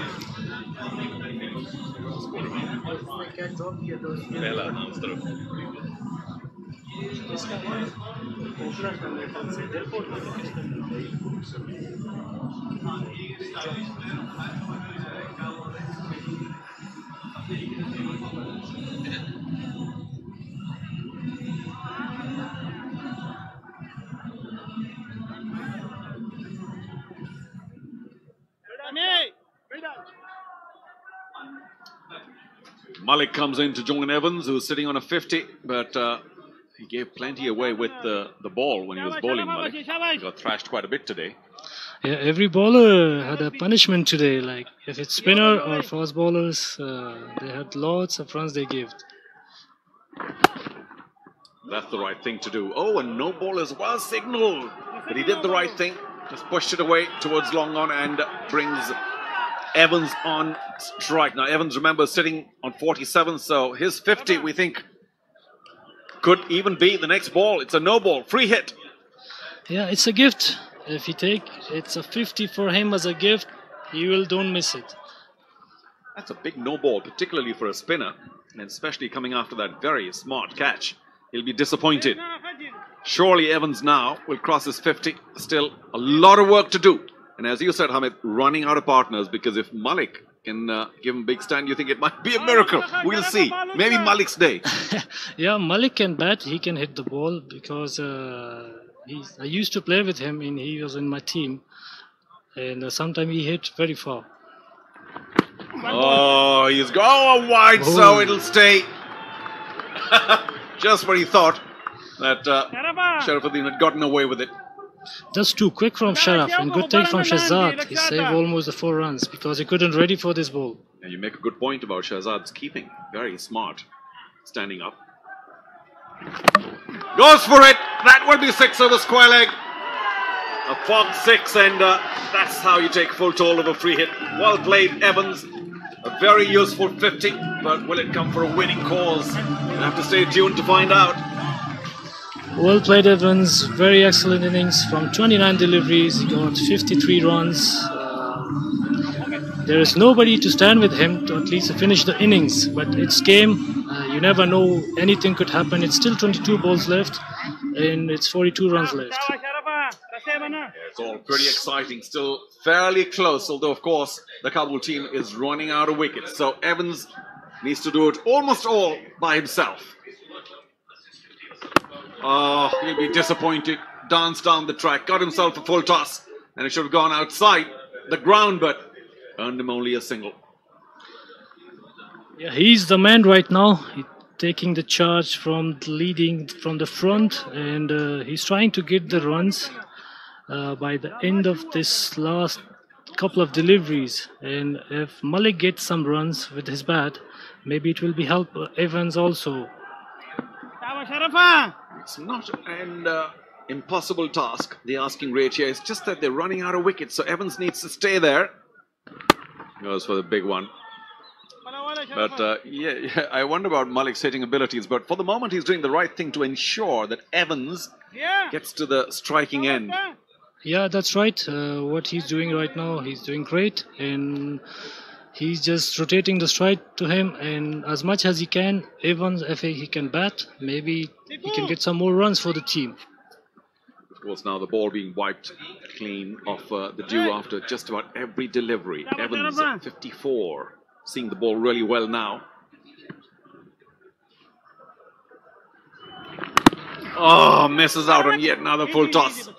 Malik comes in to join Evans, who's sitting on a 50, but he gave plenty away with the ball when he was bowling. Malik, he got thrashed quite a bit today. Yeah, every bowler had a punishment today. Like if it's spinner or fast bowlers, they had lots of runs they gave. That's the right thing to do. Oh, and no ball as well signaled, but he did the right thing. Just pushed it away towards long on and brings Evans on strike. Now Evans, remember, sitting on 47, so his 50 we think could even be the next ball. It's a no ball, free hit. Yeah, it's a gift. If you take, it's a 50 for him as a gift. Don't miss it. That's a big no ball, particularly for a spinner, and especially coming after that very smart catch. He'll be disappointed. Surely Evans now will cross his 50. Still a lot of work to do. And as you said, Hamid, running out of partners, because if Malik can give him a big stand, you think it might be a miracle. We'll see. Maybe Malik's day. Yeah, Malik can bat. He can hit the ball because I used to play with him and he was in my team. And sometimes he hit very far. Oh, he's going wide, so it'll stay. Just what he thought, that Sharafuddin had gotten away with it. Just too quick from Sharaf and good take from Shahzad. He saved almost the 4 runs because he couldn't ready for this ball. And you make a good point about Shahzad's keeping. Very smart. standing up. Goes for it. That will be 6 over square leg. A Fog 6, and that's how you take full toll of a free hit. Well played, Evans. A very useful 50, but will it come for a winning cause? We'll have to stay tuned to find out. Well played, Evans. Very excellent innings. From 29 deliveries, he got 53 runs. There is nobody to stand with him to at least finish the innings, but it's game. You never know, anything could happen. It's still 22 balls left, and it's 42 runs left. Yeah, it's all pretty exciting. Still fairly close, although, of course, the Kabul team is running out of wickets. So Evans needs to do it almost all by himself. Oh, he'll be disappointed. Danced down the track, got himself a full toss, and it should have gone outside the ground, but earned him only a single. Yeah, he's the man right now. He's taking the charge from leading from the front, and he's trying to get the runs by the end of this last couple of deliveries. And if Malik gets some runs with his bat, maybe it will be help Evans also. It's not an impossible task, the asking rate here. It's just that they're running out of wickets, so Evans needs to stay there. Goes for the big one. But yeah, I wonder about Malik's hitting abilities, but for the moment he's doing the right thing to ensure that Evans gets to the striking end. Yeah, that's right. What he's doing right now, he's doing great, and he's just rotating the strike to him, and as much as he can, Evans, if he can bat, maybe he can get some more runs for the team. Of course, now the ball being wiped clean off the dew after just about every delivery. Evans at 54, seeing the ball really well now. Oh, misses out on yet another full toss.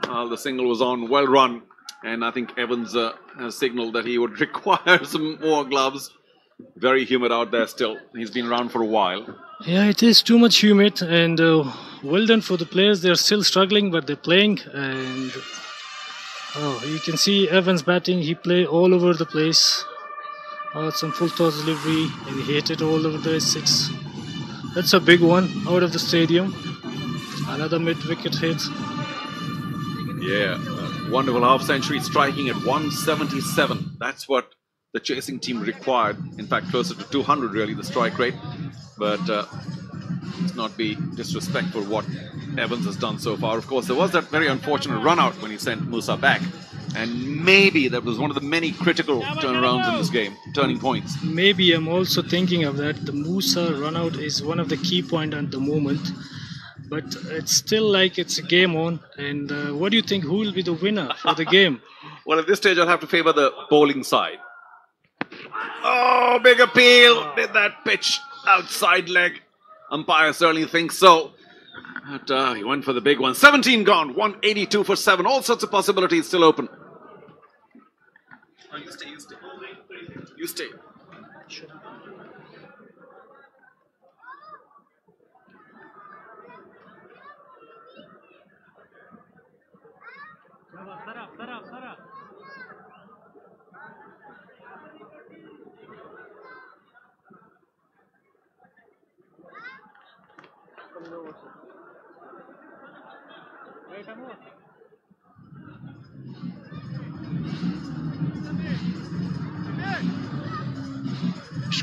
The single was on, well run, and I think Evans has signaled that he would require some more gloves. Very humid out there still. He's been around for a while. Yeah, it is too much humid, and well done for the players. They're still struggling, but they're playing, and you can see Evans batting. He played all over the place. Some full toss delivery, and he hit it all over the 6. That's a big one out of the stadium. Another mid-wicket hit. Yeah, wonderful half-century, striking at 177. That's what the chasing team required. In fact, closer to 200 really, the strike rate. But let's not be disrespectful what Evans has done so far. Of course, there was that very unfortunate run-out when he sent Musa back. And maybe that was one of the many critical turnarounds in this game, turning points. Maybe I'm also thinking of that. The Musa run-out is one of the key points at the moment. But it's still like it's a game on. And what do you think? Who will be the winner for the game? Well, at this stage, I'll have to favor the bowling side. Oh, big appeal. Did that pitch outside leg? Umpire certainly thinks so. But he went for the big one. 17 gone. 182 for 7. All sorts of possibilities still open. Oh, you stay. You stay. Sure.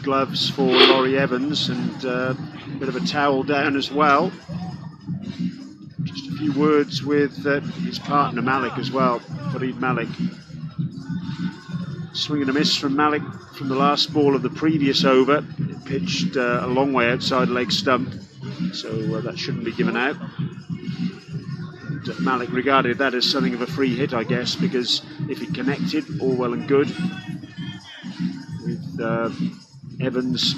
Gloves for Laurie Evans, and a bit of a towel down as well. Just a few words with his partner Malik as well, Farid Malik. Swing and a miss from Malik from the last ball of the previous over. It pitched a long way outside leg stump, so that shouldn't be given out. And Malik regarded that as something of a free hit, I guess, because if it connected, all well and good. With Evans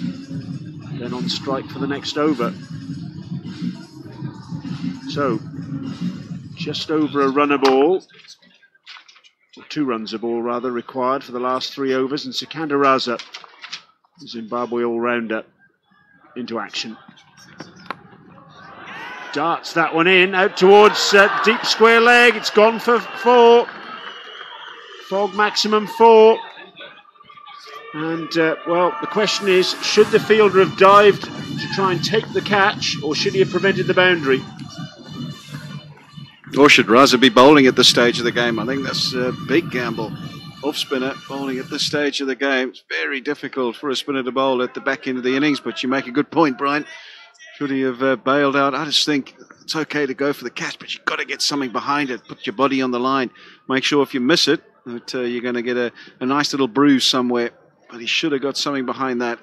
then on strike for the next over. So, just over a run a ball, or 2 runs a ball rather, required for the last 3 overs, and Sikandar Raza, the Zimbabwe all-rounder, into action. Darts that one in, out towards deep square leg. It's gone for 4. Fog maximum 4. And, well, the question is, should the fielder have dived to try and take the catch, or should he have prevented the boundary? Or should Raza be bowling at this stage of the game? I think that's a big gamble. Off-spinner bowling at this stage of the game. It's very difficult for a spinner to bowl at the back end of the innings, but you make a good point, Brian. Should he have bailed out? I just think it's okay to go for the catch, but you've got to get something behind it. Put your body on the line. Make sure if you miss it, that you're going to get a nice little bruise somewhere. But he should have got something behind that.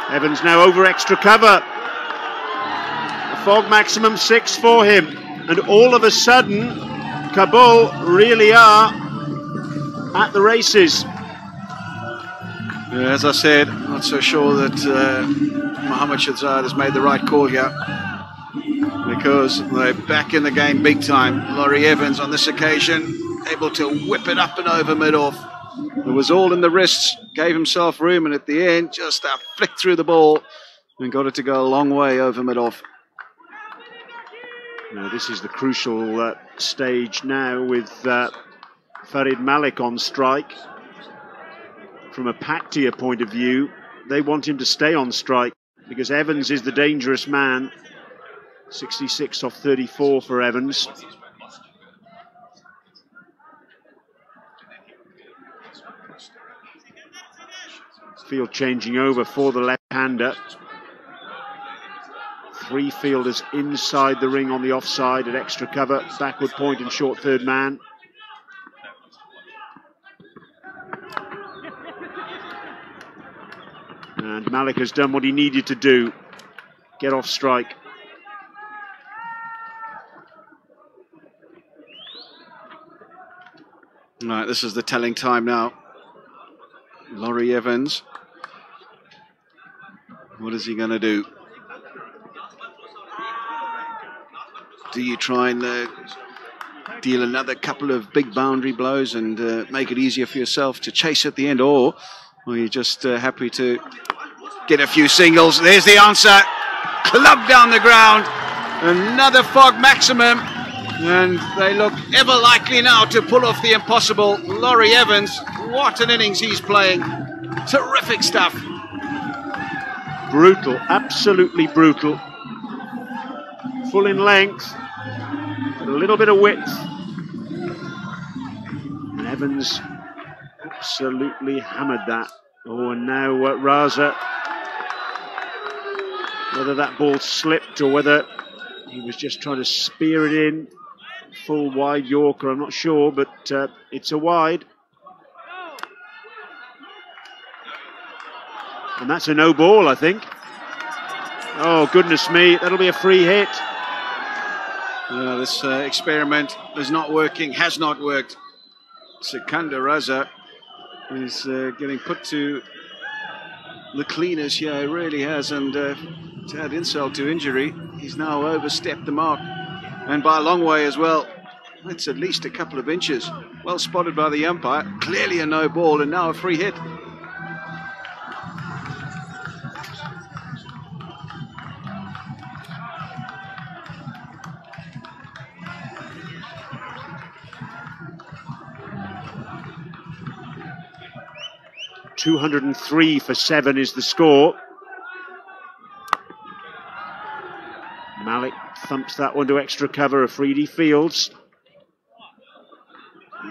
Evans now over extra cover. A fog maximum 6 for him. And all of a sudden, Kabul really are at the races. As I said, I'm not so sure that Mohammad Shahzad has made the right call here, because they're back in the game big time. Laurie Evans on this occasion able to whip it up and over mid-off. It was all in the wrists, gave himself room, and at the end just a flick through the ball and got it to go a long way over mid-off. Now, this is the crucial stage now with Farid Malik on strike. From a Paktia point of view, they want him to stay on strike because Evans is the dangerous man. 66 off 34 for Evans. Field changing over for the left-hander. 3 fielders inside the ring on the offside at extra cover, backward point and short third man. And Malik has done what he needed to do, get off strike. Right, this is the telling time now. Laurie Evans. What is he going to do? Do you try and deal another couple of big boundary blows and make it easier for yourself to chase at the end, or are you just happy to get a few singles? There's the answer. Club down the ground. Another fog maximum. And they look ever likely now to pull off the impossible. Laurie Evans, what an innings he's playing. Terrific stuff. Brutal, absolutely brutal. Full in length, but a little bit of width. And Evans absolutely hammered that. Oh, and now Raza, whether that ball slipped or whether he was just trying to spear it in. Full wide Yorker, I'm not sure, but it's a wide. And that's a no ball, I think. Oh, goodness me, that'll be a free hit. This experiment is not working, has not worked. Sikandar Raza is getting put to the cleaners here, he really has, and to add insult to injury, he's now overstepped the mark, and by a long way as well. That's at least a couple of inches. Well spotted by the umpire, clearly a no ball, and now a free hit. .203 for 7 is the score. Malik thumps that one to extra cover. Afridi fields.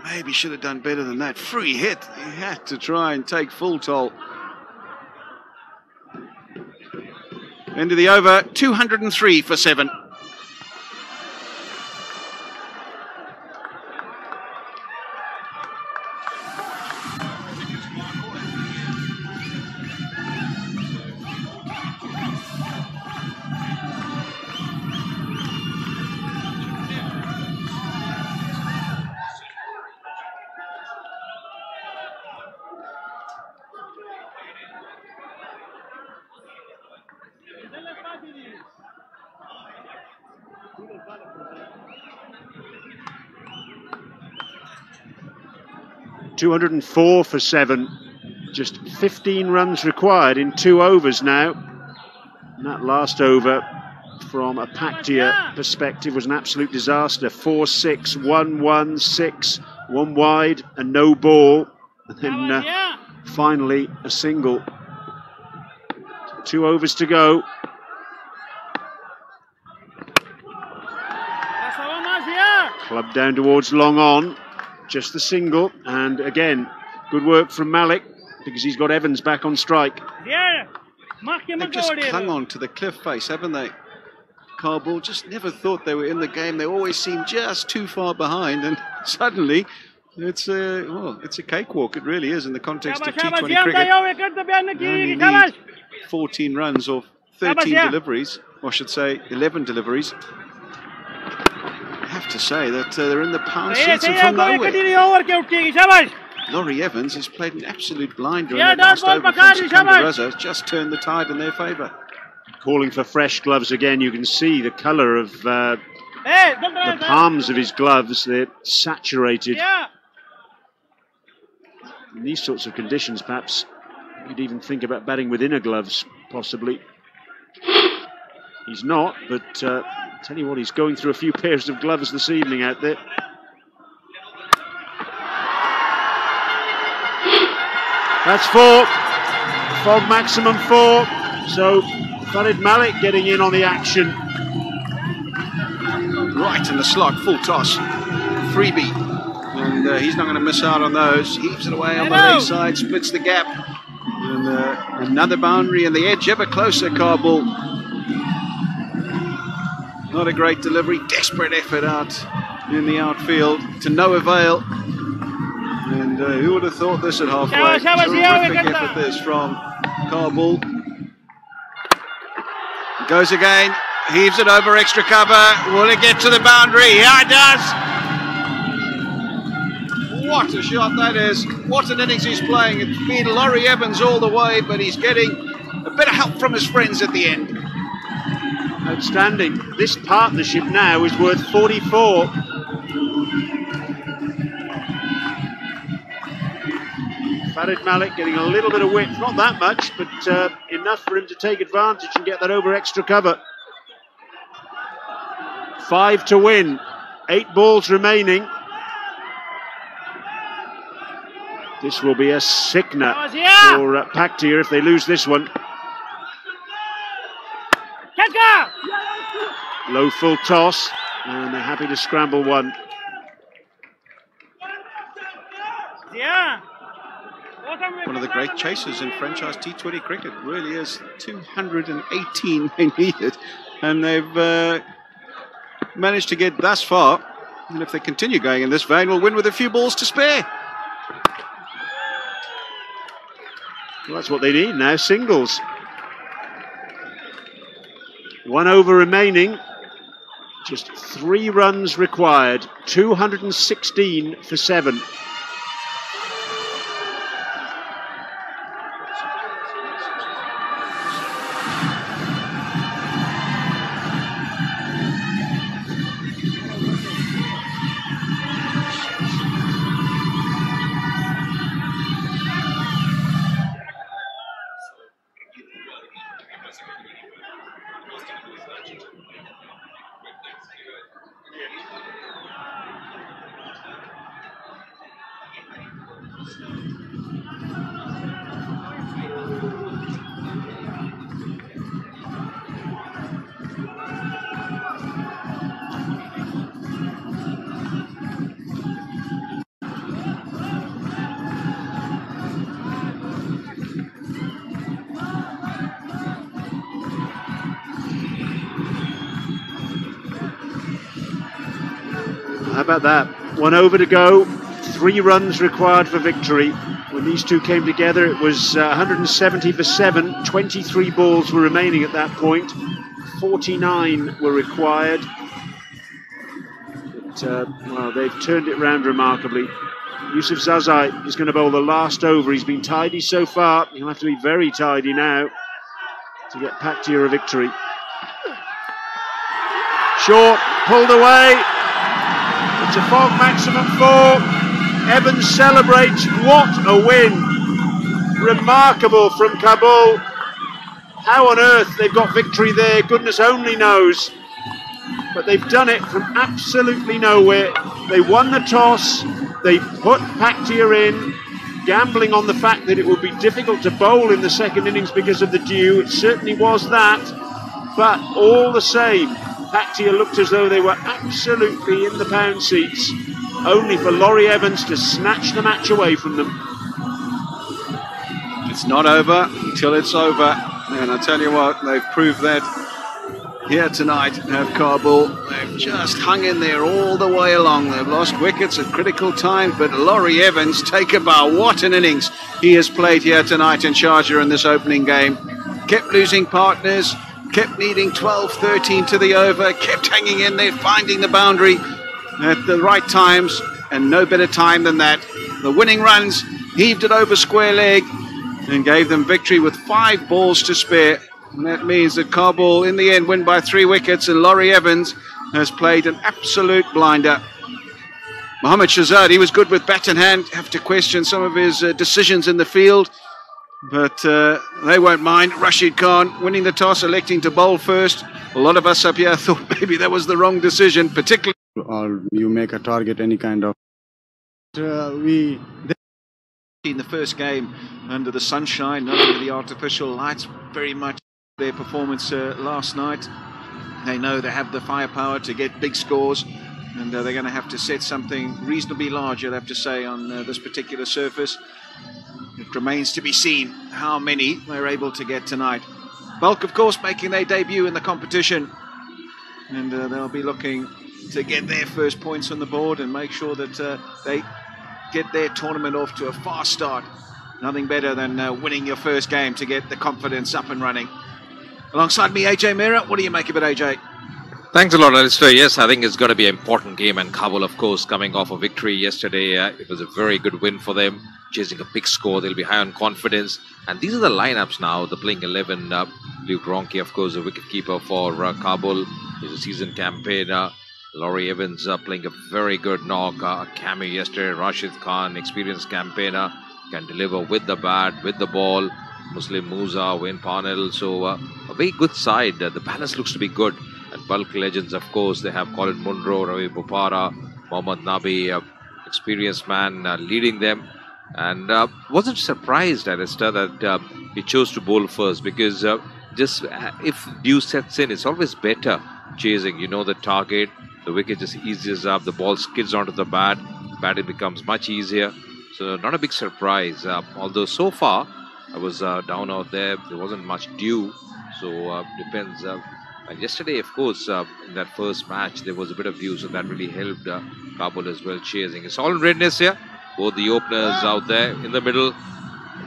Maybe should have done better than that. Free hit. He had to try and take full toll. End of the over. 203 for 7. .204 for 7. Just 15 runs required in 2 overs now. And that last over, from a Paktia perspective, was an absolute disaster. 4-6, 1-1, 6, One wide and no ball. And then finally a single. 2 overs to go. Club down towards long on. Just the single. And again, good work from Malik because he's got Evans back on strike. They've just clung on to the cliff face, haven't they? Kabul just never thought they were in the game. They always seemed just too far behind, and suddenly it's a cakewalk. It really is in the context of T20 cricket. They only need 14 runs or 13 deliveries, or I should say 11 deliveries. I have to say that they're in the pound seats and from nowhere. Laurie Evans has played an absolute blinder in that last over from Sikandar Raza. Has just turned the tide in their favour. Calling for fresh gloves again. You can see the colour of the palms of his gloves. They're saturated. In these sorts of conditions, perhaps you'd even think about batting with inner gloves, possibly. He's not, but tell you what, he's going through a few pairs of gloves this evening out there. That's 4. Fog maximum 4. So Farid Malik getting in on the action. Right in the slot, full toss. Freebie. And he's not going to miss out on those. Heaves it away on the leg side, splits the gap. And another boundary and the edge ever closer, Kabul. Not a great delivery. Desperate effort out in the outfield to no avail. And who would have thought this at halfway? Terrific effort this from Kabul. Goes again, heaves it over extra cover. Will it get to the boundary? Yeah, it does. What a shot that is. What an innings he's playing. It's been Laurie Evans all the way, but he's getting a bit of help from his friends at the end. Outstanding. This partnership now is worth 44. Farid Malik getting a little bit of width, not that much, but enough for him to take advantage and get that over extra cover. 5 to win, 8 balls remaining. This will be a sickener for Paktia if they lose this one. Low full toss, and they're happy to scramble one. One of the great chasers in franchise T20 cricket. Really is. 218 they needed, and they've managed to get thus far. And if they continue going in this vein, we'll win with a few balls to spare. Well, that's what they need now, singles. 1 over remaining. Just 3 runs required. 216 for 7. How about that? 1 over to go, 3 runs required for victory. When these two came together, it was 170 for 7. 23 balls were remaining at that point. 49 were required. But, well, they've turned it round remarkably. Yusuf Zazai is going to bowl the last over. He's been tidy so far. He'll have to be very tidy now to get Paktia a victory. Short, pulled away. It's a fog maximum 4. Evans celebrates. What a win. Remarkable from Kabul. How on earth they've got victory there, goodness only knows. But they've done it from absolutely nowhere. They won the toss. They put Paktia in, gambling on the fact that it would be difficult to bowl in the second innings because of the dew. It certainly was that. But all the same, Paktia looked as though they were absolutely in the pound seats, only for Laurie Evans to snatch the match away from them. It's not over until it's over. And I tell you what, they've proved that here tonight at Kabul. They've just hung in there all the way along. They've lost wickets at critical times, but Laurie Evans, take a bow. What an innings he has played here tonight in Sharjah in this opening game. Kept losing partners, kept needing 12, 13 to the over, kept hanging in there, finding the boundary at the right times, and no better time than that. The winning runs, heaved it over square leg, and gave them victory with 5 balls to spare. And that means that Kabul, in the end, win by 3 wickets, and Laurie Evans has played an absolute blinder. Mohammad Shahzad, he was good with bat in hand. Have to question some of his decisions in the field, but they won't mind. Rashid Khan winning the toss, electing to bowl first. A lot of us up here thought maybe that was the wrong decision, particularly. Or you make a target, any kind of. In the first game under the sunshine, not under the artificial lights, very much their performance last night. They know they have the firepower to get big scores, and they're going to have to set something reasonably large, I'd have to say, on this particular surface. It remains to be seen how many they're able to get tonight. Bulk, of course, making their debut in the competition, and they'll be looking to get their first points on the board and make sure that they get their tournament off to a fast start. Nothing better than winning your first game to get the confidence up and running. Alongside me, AJ Mehra. What do you make of it, AJ? Thanks a lot, Alistair. Yes, I think it's going to be an important game, and Kabul, of course, coming off a victory yesterday. It was a very good win for them, chasing a big score. They'll be high on confidence. And these are the lineups now. The playing 11, Luke Ronke, of course, the wicketkeeper for Kabul. He's a seasoned campaigner. Laurie Evans playing a very good knock. A cameo yesterday. Rashid Khan, experienced campaigner, can deliver with the bat, with the ball. Muslim Musa, Wayne Parnell. So a very good side. The balance looks to be good. And bulk legends, of course, they have Colin Munro, Ravi Bopara, Mohammad Nabi, experienced man leading them. And wasn't surprised, Alistair, that he chose to bowl first, because just if dew sets in, it's always better chasing. You know the target, the wicket just eases up, the ball skids onto the bat, batting becomes much easier. So not a big surprise. Although so far, I was down out there wasn't much dew, so depends. And yesterday, of course, in that first match, there was a bit of dew, so that really helped Kabul as well chasing. It's all in readiness here. Both the openers out there in the middle.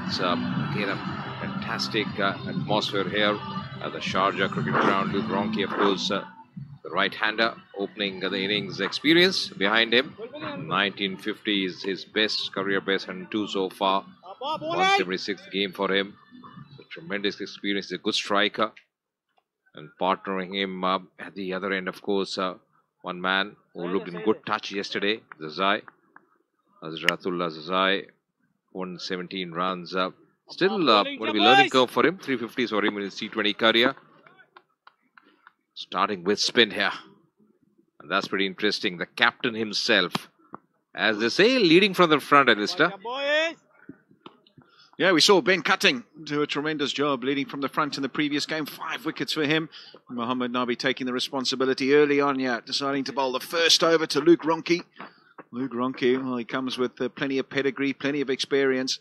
It's again a fantastic atmosphere here at the Sharjah cricket ground. Luke Ronke, of course, the right-hander, opening the innings experience behind him. 1950 is his best, career best, 102 so far. 176th game for him. A tremendous experience. He's a good striker. And partnering him at the other end, of course, one man who looked in good touch yesterday, Zazai. Hazratullah Zazai, 117 runs. Still going to be learning curve for him. 350s for him in his T20 career. Starting with spin here. And that's pretty interesting. The captain himself, as they say, leading from the front, Alistair. Yeah, we saw Ben Cutting do a tremendous job leading from the front in the previous game. 5 wickets for him. Mohammad Nabi taking the responsibility early on, deciding to bowl the first over to Luke Ronke. Luke Ronke, well, he comes with plenty of pedigree, plenty of experience.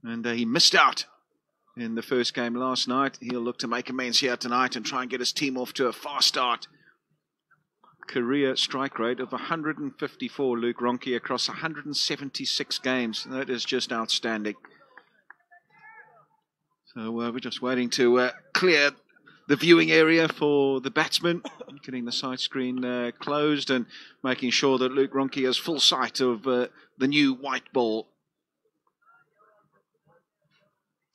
And he missed out in the first game last night. He'll look to make amends here tonight and try and get his team off to a fast start. Career strike rate of 154, Luke Ronke, across 176 games. That is just outstanding. So we're just waiting to clear the viewing area for the batsman, getting the side screen closed and making sure that Luke Ronke has full sight of the new white ball.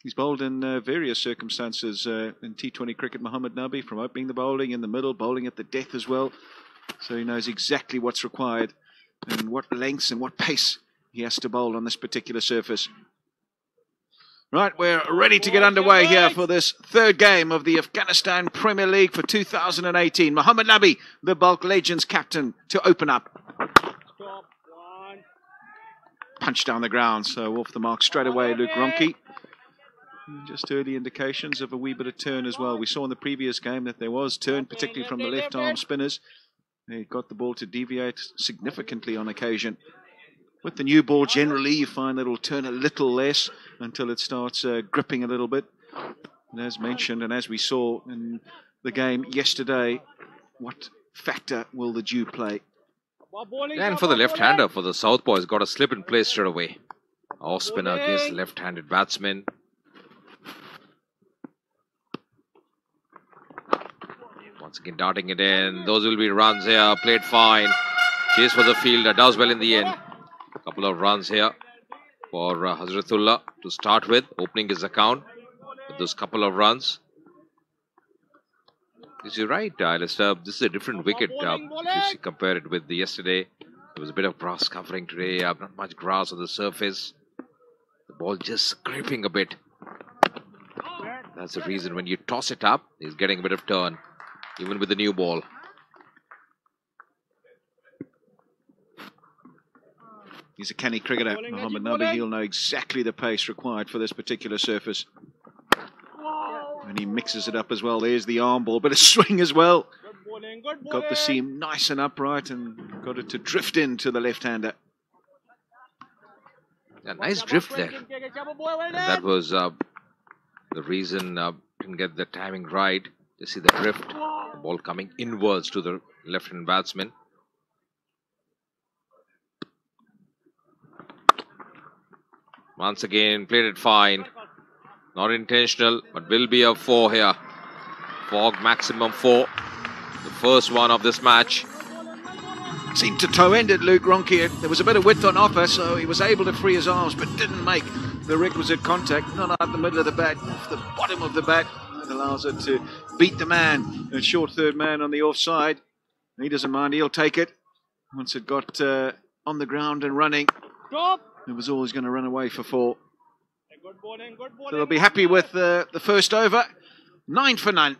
He's bowled in various circumstances in T20 cricket, Mohammad Nabi, from opening the bowling, in the middle, bowling at the death as well. So he knows exactly what's required and what lengths and what pace he has to bowl on this particular surface. Right, we're ready to get underway here for this third game of the Afghanistan Premier League for 2018. Mohammad Nabi, the bulk legends captain, to open up. punch down the ground. So off the mark straight away, Luke Ronke. Just early indications of a wee bit of turn as well. We saw in the previous game that there was turn, particularly from the left arm spinners. They got the ball to deviate significantly on occasion. With the new ball, generally, you find that it'll turn a little less until it starts gripping a little bit. And as mentioned, and as we saw in the game yesterday, what factor will the dew play? And for the left-hander, for the southpaw, he's got a slip in place straight away. Off spinner against left-handed batsman. Once again, darting it in. Those will be runs here. Played fine. Chase for the fielder. Does well in the end. A couple of runs here for Hazratullah to start with. Opening his account with those couple of runs. Is you right, Alistair? This is a different wicket. If you compare it with the yesterday, there was a bit of grass covering today. Not much grass on the surface. The ball just scraping a bit. That's the reason when you toss it up, he's getting a bit of turn. Even with the new ball. He's a canny cricketer, Mohammad Nabi. He'll know exactly the pace required for this particular surface. And he mixes it up as well. There's the arm ball, but a swing as well. Got the seam nice and upright and got it to drift into the left-hander. A nice drift there. And that was the reason didn't get the timing right. You see the drift, the ball coming inwards to the left-hand batsman. Once again, played it fine. Not intentional, but will be a 4 here. Fog maximum 4. The first one of this match. Seemed to toe-end it, Luke Ronke. There was a bit of width on offer, so he was able to free his arms, but didn't make the requisite contact. Not out the middle of the bat, off the bottom of the bat. That allows it to beat the man, a short third man on the offside. He doesn't mind, he'll take it. Once it got on the ground and running, it was always going to run away for 4. So they'll be happy with the first over. 9 for none.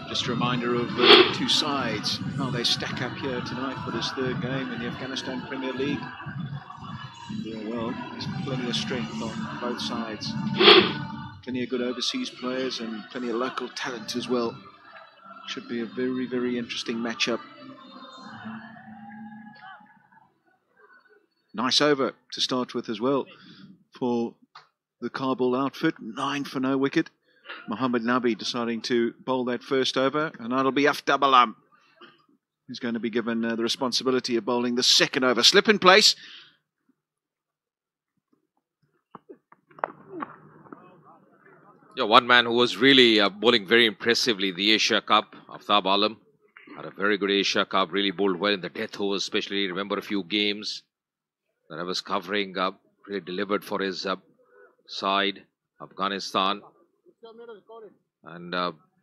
Just a reminder of the two sides, how they stack up here tonight for this third game in the Afghanistan Premier League. Yeah, well, there's plenty of strength on both sides. Plenty of good overseas players and plenty of local talent as well. Should be a very, very interesting matchup. Nice over to start with as well for the Kabul outfit. 9 for no wicket. Mohammad Nabi deciding to bowl that first over, and that'll be Aftab who's going to be given the responsibility of bowling the second over. Slip in place. Yeah, one man who was really bowling very impressively, the Asia Cup, Aftab Alam. Had a very good Asia Cup, really bowled well in the death overs, especially remember a few games that I was covering, really delivered for his side, Afghanistan. And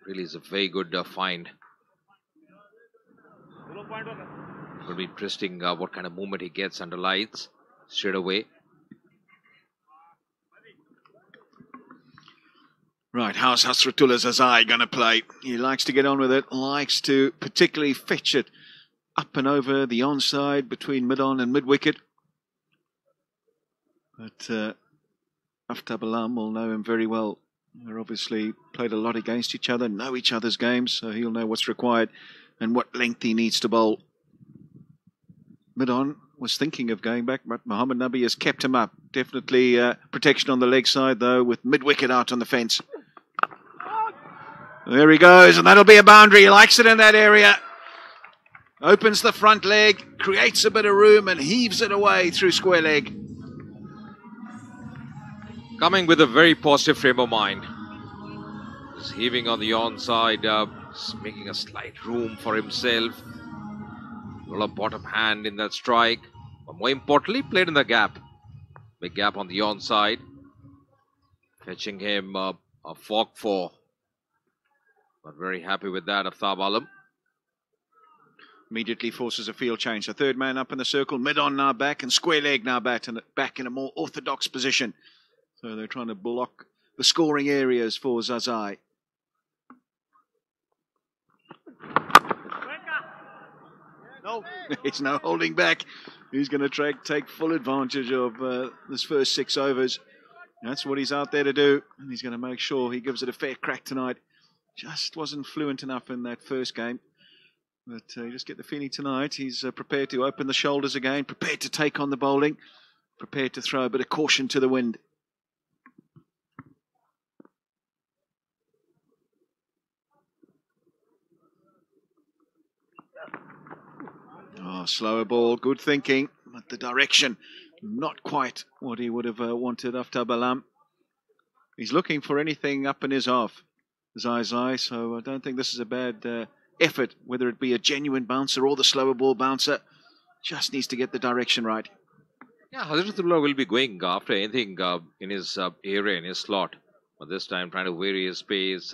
really is a very good find. It will be interesting what kind of movement he gets under lights straight away. Right, how's Hasratullah Zazai going to play? He likes to get on with it, likes to particularly fetch it up and over the onside between mid-on and mid-wicket. But Aftab Alam will know him very well. They're obviously played a lot against each other, know each other's games, so he'll know what's required and what length he needs to bowl. Mid-on was thinking of going back, but Mohammad Nabi has kept him up. Definitely protection on the leg side, though, with mid-wicket out on the fence. There he goes, and that'll be a boundary. He likes it in that area. Opens the front leg, creates a bit of room, and heaves it away through square leg. Coming with a very positive frame of mind. Just heaving on the onside, making a slight room for himself. A lot of bottom hand in that strike. But more importantly, played in the gap. Big gap on the onside. Fetching him a fork 4. But very happy with that, Aftab Alam. Immediately forces a field change. The third man up in the circle, mid-on now back, and square leg now back in a more orthodox position. So they're trying to block the scoring areas for Zazai. No, it's no holding back. He's going to take full advantage of this first 6 overs. That's what he's out there to do, and he's going to make sure he gives it a fair crack tonight. Just wasn't fluent enough in that first game. But you just get the feeling tonight he's prepared to open the shoulders again, prepared to take on the bowling, prepared to throw a bit of caution to the wind. Oh, slower ball, good thinking, but the direction, not quite what he would have wanted after Balam. He's looking for anything up in his half, Zai, so I don't think this is a bad effort, whether it be a genuine bouncer or the slower ball bouncer. Just needs to get the direction right. Yeah, Hazratullah will be going after anything in his area, in his slot. But this time trying to vary his pace,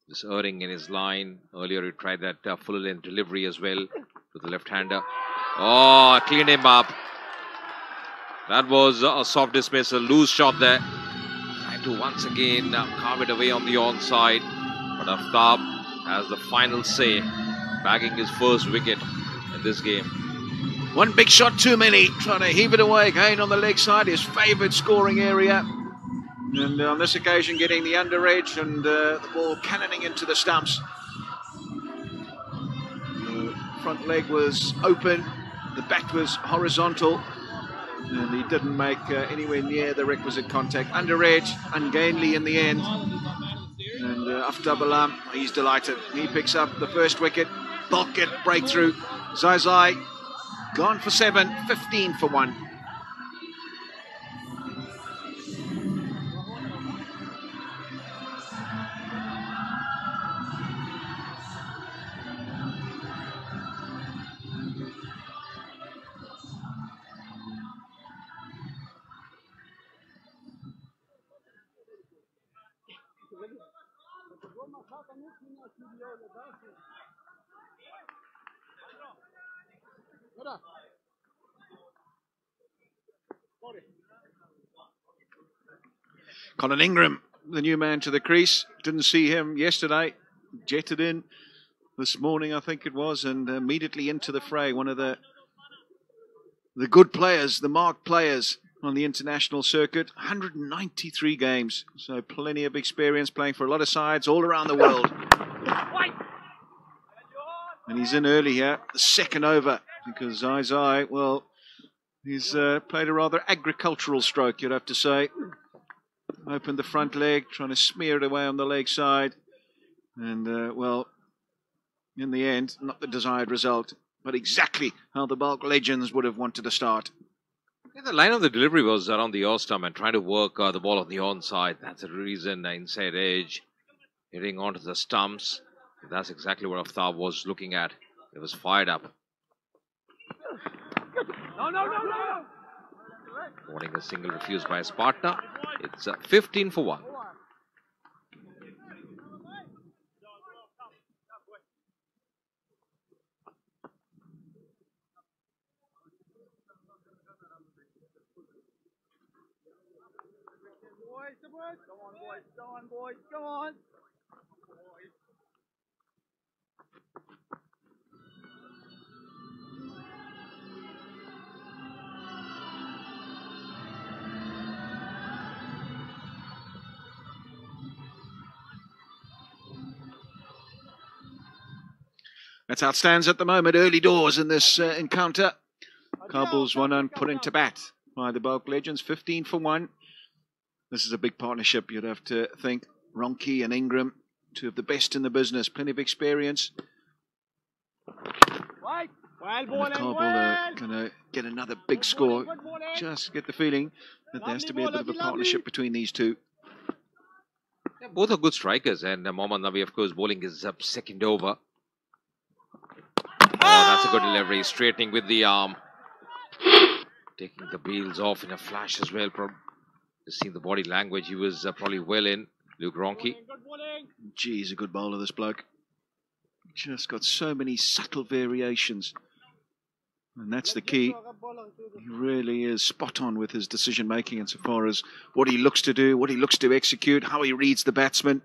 just erring in his line. Earlier he tried that full length delivery as well with the left-hander. Oh, cleaned him up. That was a soft dismissal, loose shot there. Trying to once again carve it away on the onside. But Aftab has the final say, bagging his first wicket in this game. One big shot too many, trying to heave it away again on the leg side, his favoured scoring area. And on this occasion getting the under edge and the ball cannoning into the stumps. The front leg was open, the bat was horizontal, and he didn't make anywhere near the requisite contact. Under edge, ungainly in the end. And Aftab Alam, he's delighted. He picks up the first wicket. Bulk it, breakthrough. Zai gone for 7, 15 for 1. Colin Ingram, the new man to the crease. Didn't see him yesterday. Jetted in this morning, I think it was, and immediately into the fray. One of the good players, the marked players on the international circuit. 193 games, so plenty of experience playing for a lot of sides all around the world. And he's in early here, the second over, because Zai, well, he's played a rather agricultural stroke, you'd have to say. Opened the front leg, trying to smear it away on the leg side. And, well, in the end, not the desired result, but exactly how the bulk legends would have wanted to start. Yeah, the line of the delivery was around the off stump and trying to work the ball on the onside. That's the reason, inside edge, hitting onto the stumps. That's exactly what Aftab was looking at. It was fired up. No. Wanting a single refused by his partner. It's 15 for 1. Go on, boys, go on. That's how it stands at the moment, early doors in this encounter. Kabul Zwanan put into bat by the bulk legends, 15 for 1. This is a big partnership, you'd have to think. Ronke and Ingram, two of the best in the business, plenty of experience. Well, Kabul are going to get another big score. Just get the feeling that there has to be a bit of a partnership between these two. Yeah, both are good strikers, and Mohammad Nabi, of course, bowling his second over. Oh, that's a good delivery, straightening with the arm. Taking the bails off in a flash as well. Just seeing the body language, he was probably well in. Luke Ronchi. Gee, he's a good bowler, this bloke. Just got so many subtle variations. And that's the key. He really is spot on with his decision making insofar as what he looks to do, what he looks to execute, how he reads the batsman.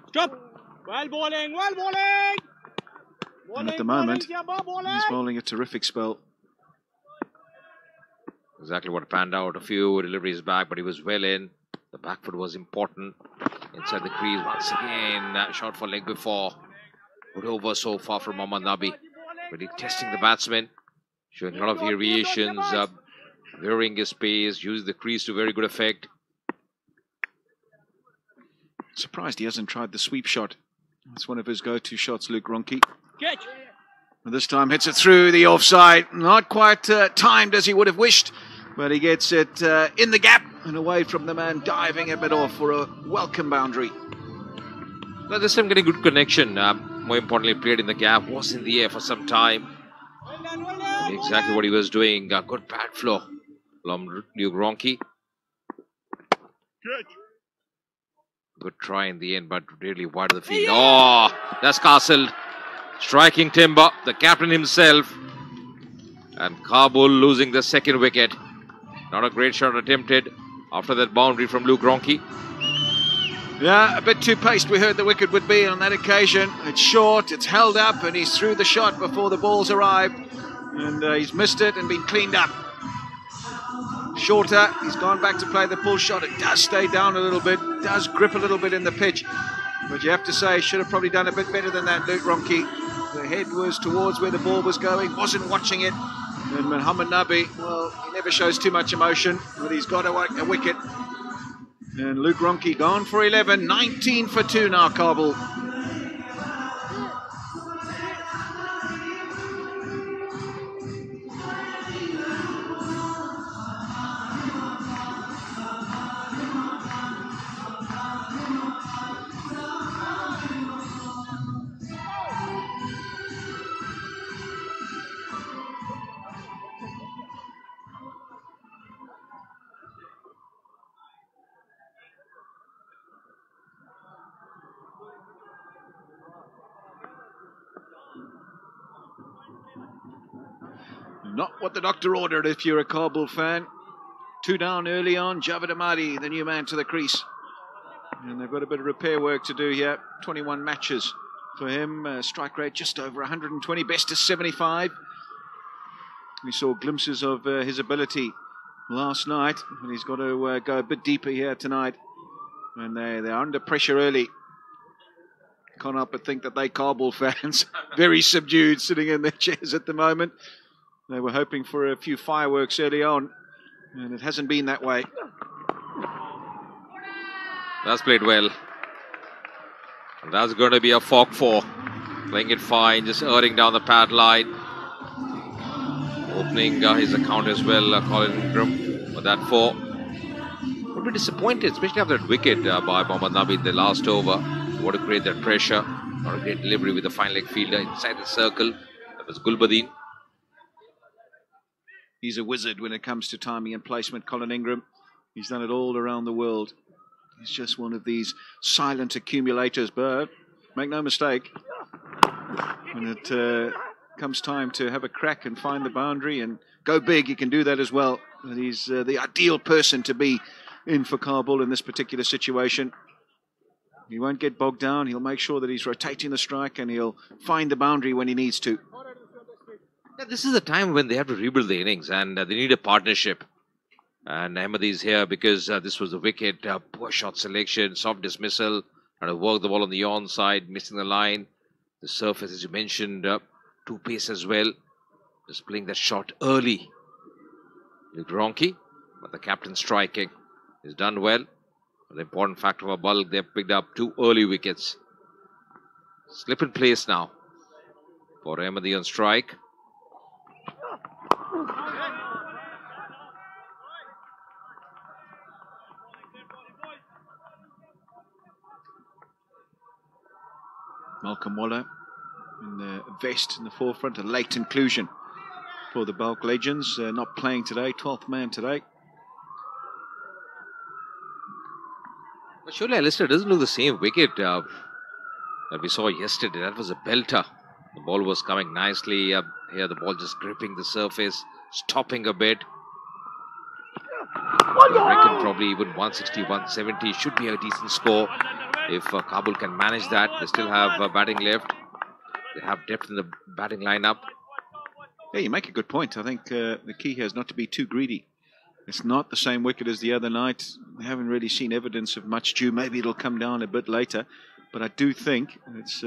Stop! Well bowling, well bowling! And at the moment, he's bowling a terrific spell. Exactly what panned out. A few deliveries back, but he was well in. The back foot was important. Inside the crease once again. Shot for leg before. Good over so far from Mohammad Nabi. Really testing the batsman. Showing a lot of variations. Varying his pace. Using the crease to very good effect. Surprised he hasn't tried the sweep shot. That's one of his go-to shots, Luke Ronchi. Catch! And this time hits it through the offside. Not quite timed as he would have wished. But he gets it in the gap and away from the man diving a bit off for a welcome boundary. Well, this time getting good connection. More importantly, played in the gap. Was in the air for some time. Exactly what he was doing. Good pad flow from Luke Ronchi. Good try in the end, but really wide of the field. Oh, that's castled. Striking timber. The captain himself. And Kabul losing the second wicket. Not a great shot attempted after that boundary from Luke Ronchi. Yeah, a bit too paced we heard the wicket would be on that occasion. It's short, it's held up, and he's through the shot before the ball's arrived. And he's missed it and been cleaned up. Shorter, he's gone back to play the pull shot. It does stay down a little bit, does grip a little bit in the pitch. But you have to say, should have probably done a bit better than that, Luke Ronchi. The head was towards where the ball was going, wasn't watching it. And Mohammad Nabi, well, he never shows too much emotion, but he's got a wicket. And Luke Ronchi gone for 11, 19 for 2 now, Kabul. Not what the doctor ordered if you're a Kabul fan. 2 down early on. Javed Amadi, the new man to the crease. And they've got a bit of repair work to do here. 21 matches for him. Strike rate just over 120. Best is 75. We saw glimpses of his ability last night. And he's got to go a bit deeper here tonight. And they're under pressure early. Can't help but think that they Kabul fans very subdued sitting in their chairs at the moment. They were hoping for a few fireworks early on, and it hasn't been that way. That's played well. And that's going to be a fork 4. Playing it fine, just earning down the pad line. Opening his account as well, Colin Ingram, for that 4. Would be disappointed, especially after that wicket by Mohammad Nabi in the last over. Want to create that pressure. Not a great delivery with the fine leg fielder inside the circle. That was Gulbadin. He's a wizard when it comes to timing and placement, Colin Ingram. He's done it all around the world. He's just one of these silent accumulators, but make no mistake, when it comes time to have a crack and find the boundary and go big, he can do that as well. And he's the ideal person to be in for Kabul in this particular situation. He won't get bogged down. He'll make sure that he's rotating the strike and he'll find the boundary when he needs to. Yeah, this is the time when they have to rebuild the innings and they need a partnership. And Ahmadi is here because this was a wicket, poor shot selection, soft dismissal, and to work the ball on the onside, missing the line. The surface, as you mentioned, too pace as well. Just playing that shot early. Luke Ronchi, but the captain striking. He's done well. But the important factor of a bulk, they've picked up 2 early wickets. Slip in place now for Ahmadi on strike. Malcolm Waller in the vest in the forefront, a late inclusion for the Bulk Legends. Not playing today, 12th man today. But surely, Alistair, doesn't look the same wicket that we saw yesterday. That was a belter. The ball was coming nicely. Here, the ball just gripping the surface, stopping a bit. I reckon probably even 160, 170 should be a decent score. If Kabul can manage that, they still have batting left. They have depth in the batting lineup. Yeah, you make a good point. I think the key here is not to be too greedy. It's not the same wicket as the other night. We haven't really seen evidence of much dew. Maybe it'll come down a bit later. But I do think it's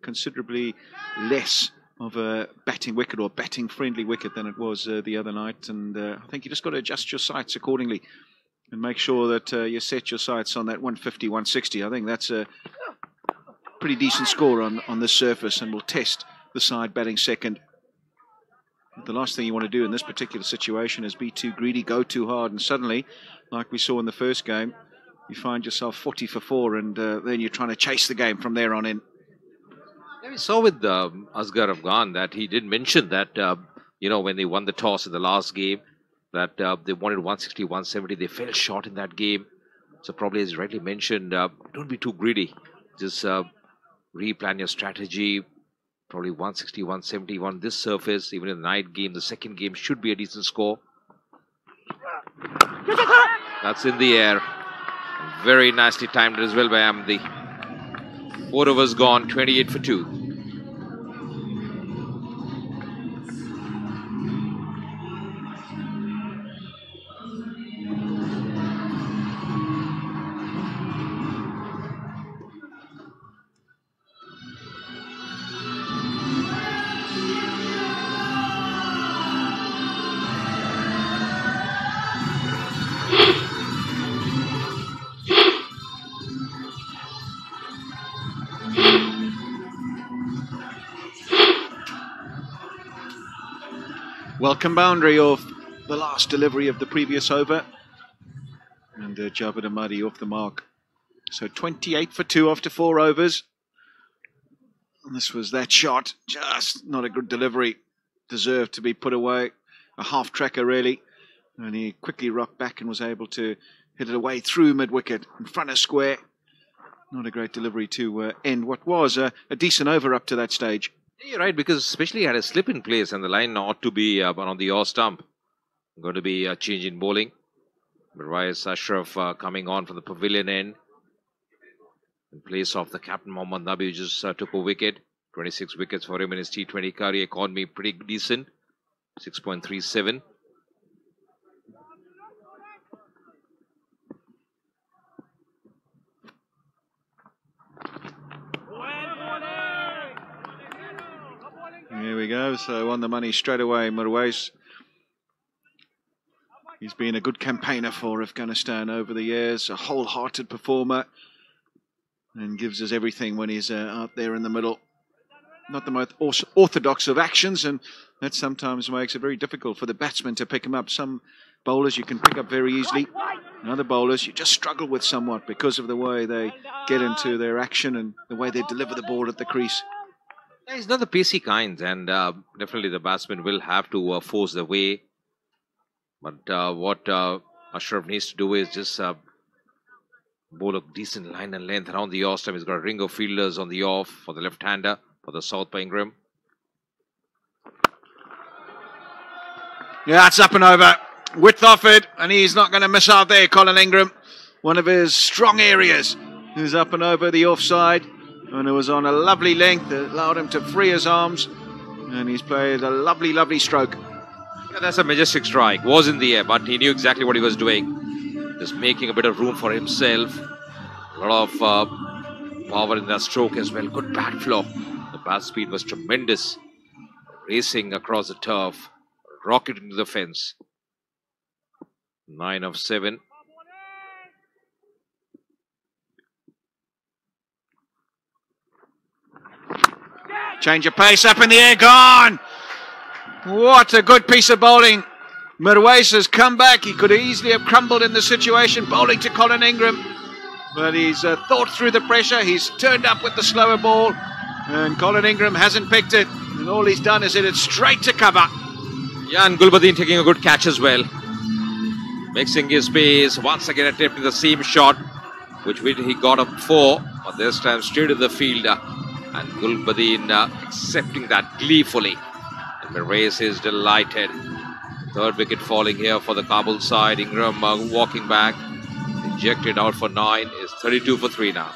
considerably less of a batting wicket or batting friendly wicket than it was the other night. And I think you just got to adjust your sights accordingly and make sure that you set your sights on that 150, 160. I think that's a pretty decent score on this surface and will test the side batting second. The last thing you want to do in this particular situation is be too greedy, go too hard, and suddenly, like we saw in the first game, you find yourself 40 for 4, and then you're trying to chase the game from there on in. Yeah, we saw with Asghar Afghan that he did mention that, you know, when they won the toss in the last game, that they wanted 160, 170. They fell short in that game. So probably, as rightly mentioned, don't be too greedy. Just replan your strategy. Probably 160, 170 on this surface. Even in the night game, the second game should be a decent score. That's in the air. Very nicely timed as well by Amdi. 4 overs gone, 28 for 2. Welcome boundary of the last delivery of the previous over. And Javed Ahmadi off the mark. So 28 for 2 after 4 overs. And this was that shot. Just not a good delivery. Deserved to be put away. A half tracker really. And he quickly rocked back and was able to hit it away through mid-wicket in front of square. Not a great delivery to end what was a decent over up to that stage. You're right, because especially he had a slip in place and the line ought to be on the off stump. Going to be a change in bowling. But Rias Ashraf coming on from the pavilion end in place of the captain Mohammad Nabi, who just took a wicket. 26 wickets for him in his T20 career. Economy pretty decent. 6.37. Here we go. So on the money straight away, Mirwais. He's been a good campaigner for Afghanistan over the years, a wholehearted performer, and gives us everything when he's out there in the middle. Not the most orthodox of actions, and that sometimes makes it very difficult for the batsman to pick him up. Some bowlers you can pick up very easily, and other bowlers you just struggle with somewhat because of the way they get into their action and the way they deliver the ball at the crease. Yeah, he's not the pacey kind, and definitely the batsman will have to force the way. But what Ashraf needs to do is just bowl a decent line and length around the off stump. He's got a ring of fielders on the off for the left-hander for the South playing grim. Yeah, it's up and over. Width offered, and he's not going to miss out there, Colin Ingram. One of his strong areas. He's up and over the offside. And it was on a lovely length that allowed him to free his arms. And he's played a lovely, lovely stroke. Yeah, that's a majestic strike. Was in the air, but he knew exactly what he was doing. Just making a bit of room for himself. A lot of power in that stroke as well. Good bat flow. The bat speed was tremendous. Racing across the turf. Rocket into the fence. 9 of 7. Change of pace, up in the air, gone! What a good piece of bowling. Mirwais has come back. He could easily have crumbled in the situation, bowling to Colin Ingram. But he's thought through the pressure. He's turned up with the slower ball. And Colin Ingram hasn't picked it. And all he's done is hit it straight to cover. Yeah, and Gulbadin taking a good catch as well. Mixing his pace, once again attempting the seam shot, which he got up for, but this time straight to the fielder. And Gulbadin accepting that gleefully. And the race is delighted. Third wicket falling here for the Kabul side. Ingram walking back, ejected out for 9, is 32 for 3 now.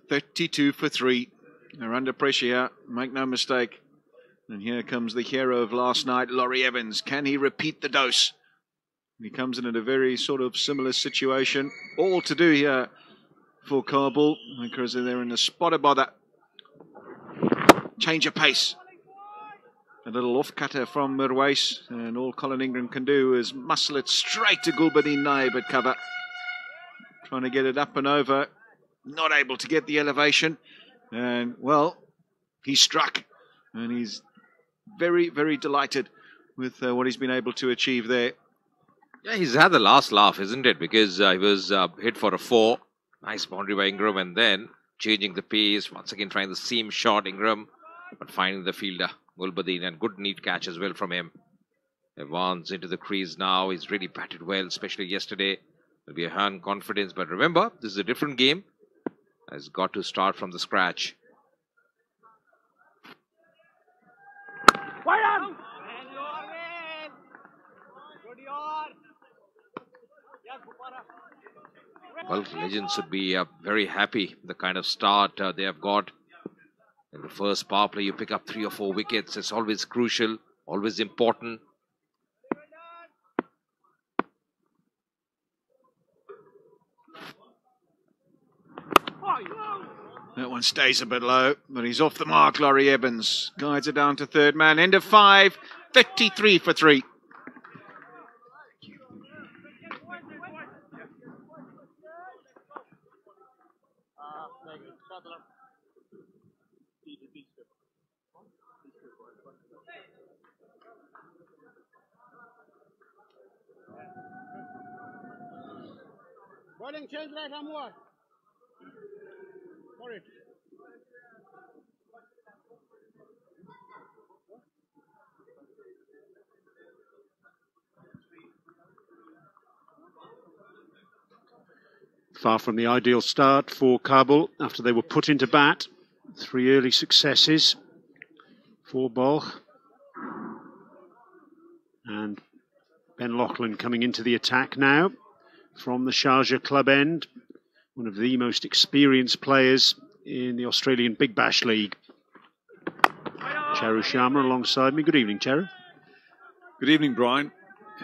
$32 for 3. They're under pressure here, make no mistake. And here comes the hero of last night, Laurie Evans. Can he repeat the dose? He comes in at a very sort of similar situation. All to do here for Kabul, because they're in a spot of bother. Change of pace. A little off-cutter from Mirwais, and all Colin Ingram can do is muscle it straight to Gulbadin Naib at cover. Trying to get it up and over. Not able to get the elevation, and well, he struck, and he's very, very delighted with what he's been able to achieve there. Yeah, he's had the last laugh, isn't it? Because he was hit for a 4. Nice boundary by Ingram, and then changing the pace, once again trying the seam shot, Ingram, but finding the fielder, Gulbadin, and good neat catch as well from him. Evans into the crease now. He's really batted well, especially yesterday. There'll be a hand confidence, but remember, this is a different game. Has got to start from the scratch. Well, Legends should be very happy the kind of start they have got. In the first power play, you pick up 3 or 4 wickets. It's always crucial, always important. That one stays a bit low, but he's off the mark, Laurie Evans. Guides it down to third man. End of 5, 33 for 3. Bowling change right, Amwar. Sorry. Far from the ideal start for Kabul after they were put into bat. 3 early successes for Boch. And Ben Loughlin coming into the attack now from the Sharjah club end. One of the most experienced players in the Australian Big Bash League. Charu Sharma alongside me. Good evening, Charu. Good evening, Brian.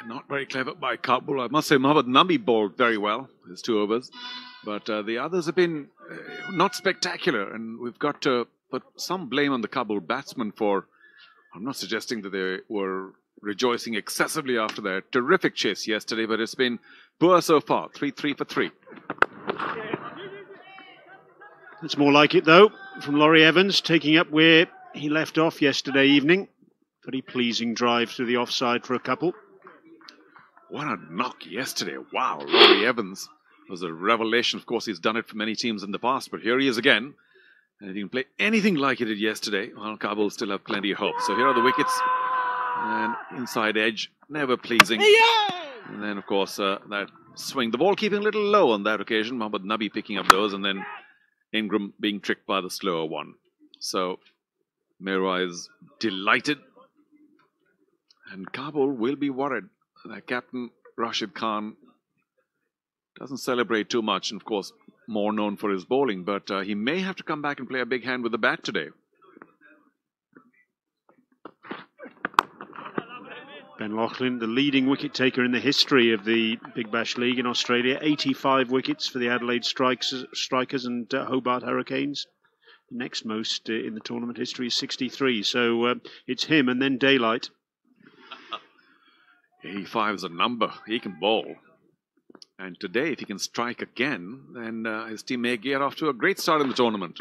Not very clever by Kabul. I must say Mohammad Nabi bowled very well, his 2 overs. But the others have been not spectacular. And we've got to put some blame on the Kabul batsmen for... I'm not suggesting that they were rejoicing excessively after their terrific chase yesterday, but it's been poor so far. 3 for 3. It's more like it, though, from Laurie Evans, taking up where he left off yesterday evening. Very pleasing drive through the offside for a couple. What a knock yesterday. Wow, Laurie Evans was a revelation. Of course, he's done it for many teams in the past, but here he is again. And if he can play anything like he did yesterday, well, Kabul still have plenty of hope. So here are the wickets. And inside edge, never pleasing. And then, of course, that swing. The ball keeping a little low on that occasion. Mohammad Nabi picking up those, and then Ingram being tricked by the slower one. So Mehra is delighted. And Kabul will be worried. That captain, Rashid Khan, doesn't celebrate too much. And, of course, more known for his bowling. But he may have to come back and play a big hand with the bat today. Ben Loughlin, the leading wicket taker in the history of the Big Bash League in Australia. 85 wickets for the Adelaide Strikers and Hobart Hurricanes. Next most in the tournament history is 63. So it's him and then Daylight. 85 is a number. He can bowl. And today, if he can strike again, then his team may get off to a great start in the tournament.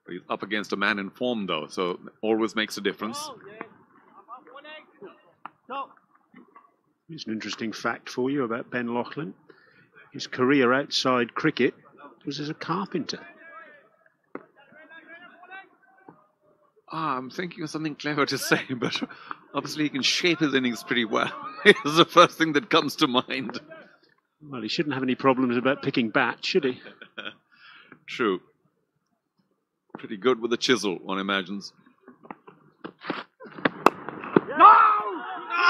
He's up against a man in form, though, so always makes a difference. Here's an interesting fact for you about Ben Loughlin. His career outside cricket was as a carpenter. I'm thinking of something clever to say, but obviously he can shape his innings pretty well. It's the first thing that comes to mind. Well, he shouldn't have any problems about picking bats, should he? True. Pretty good with the chisel, one imagines. No!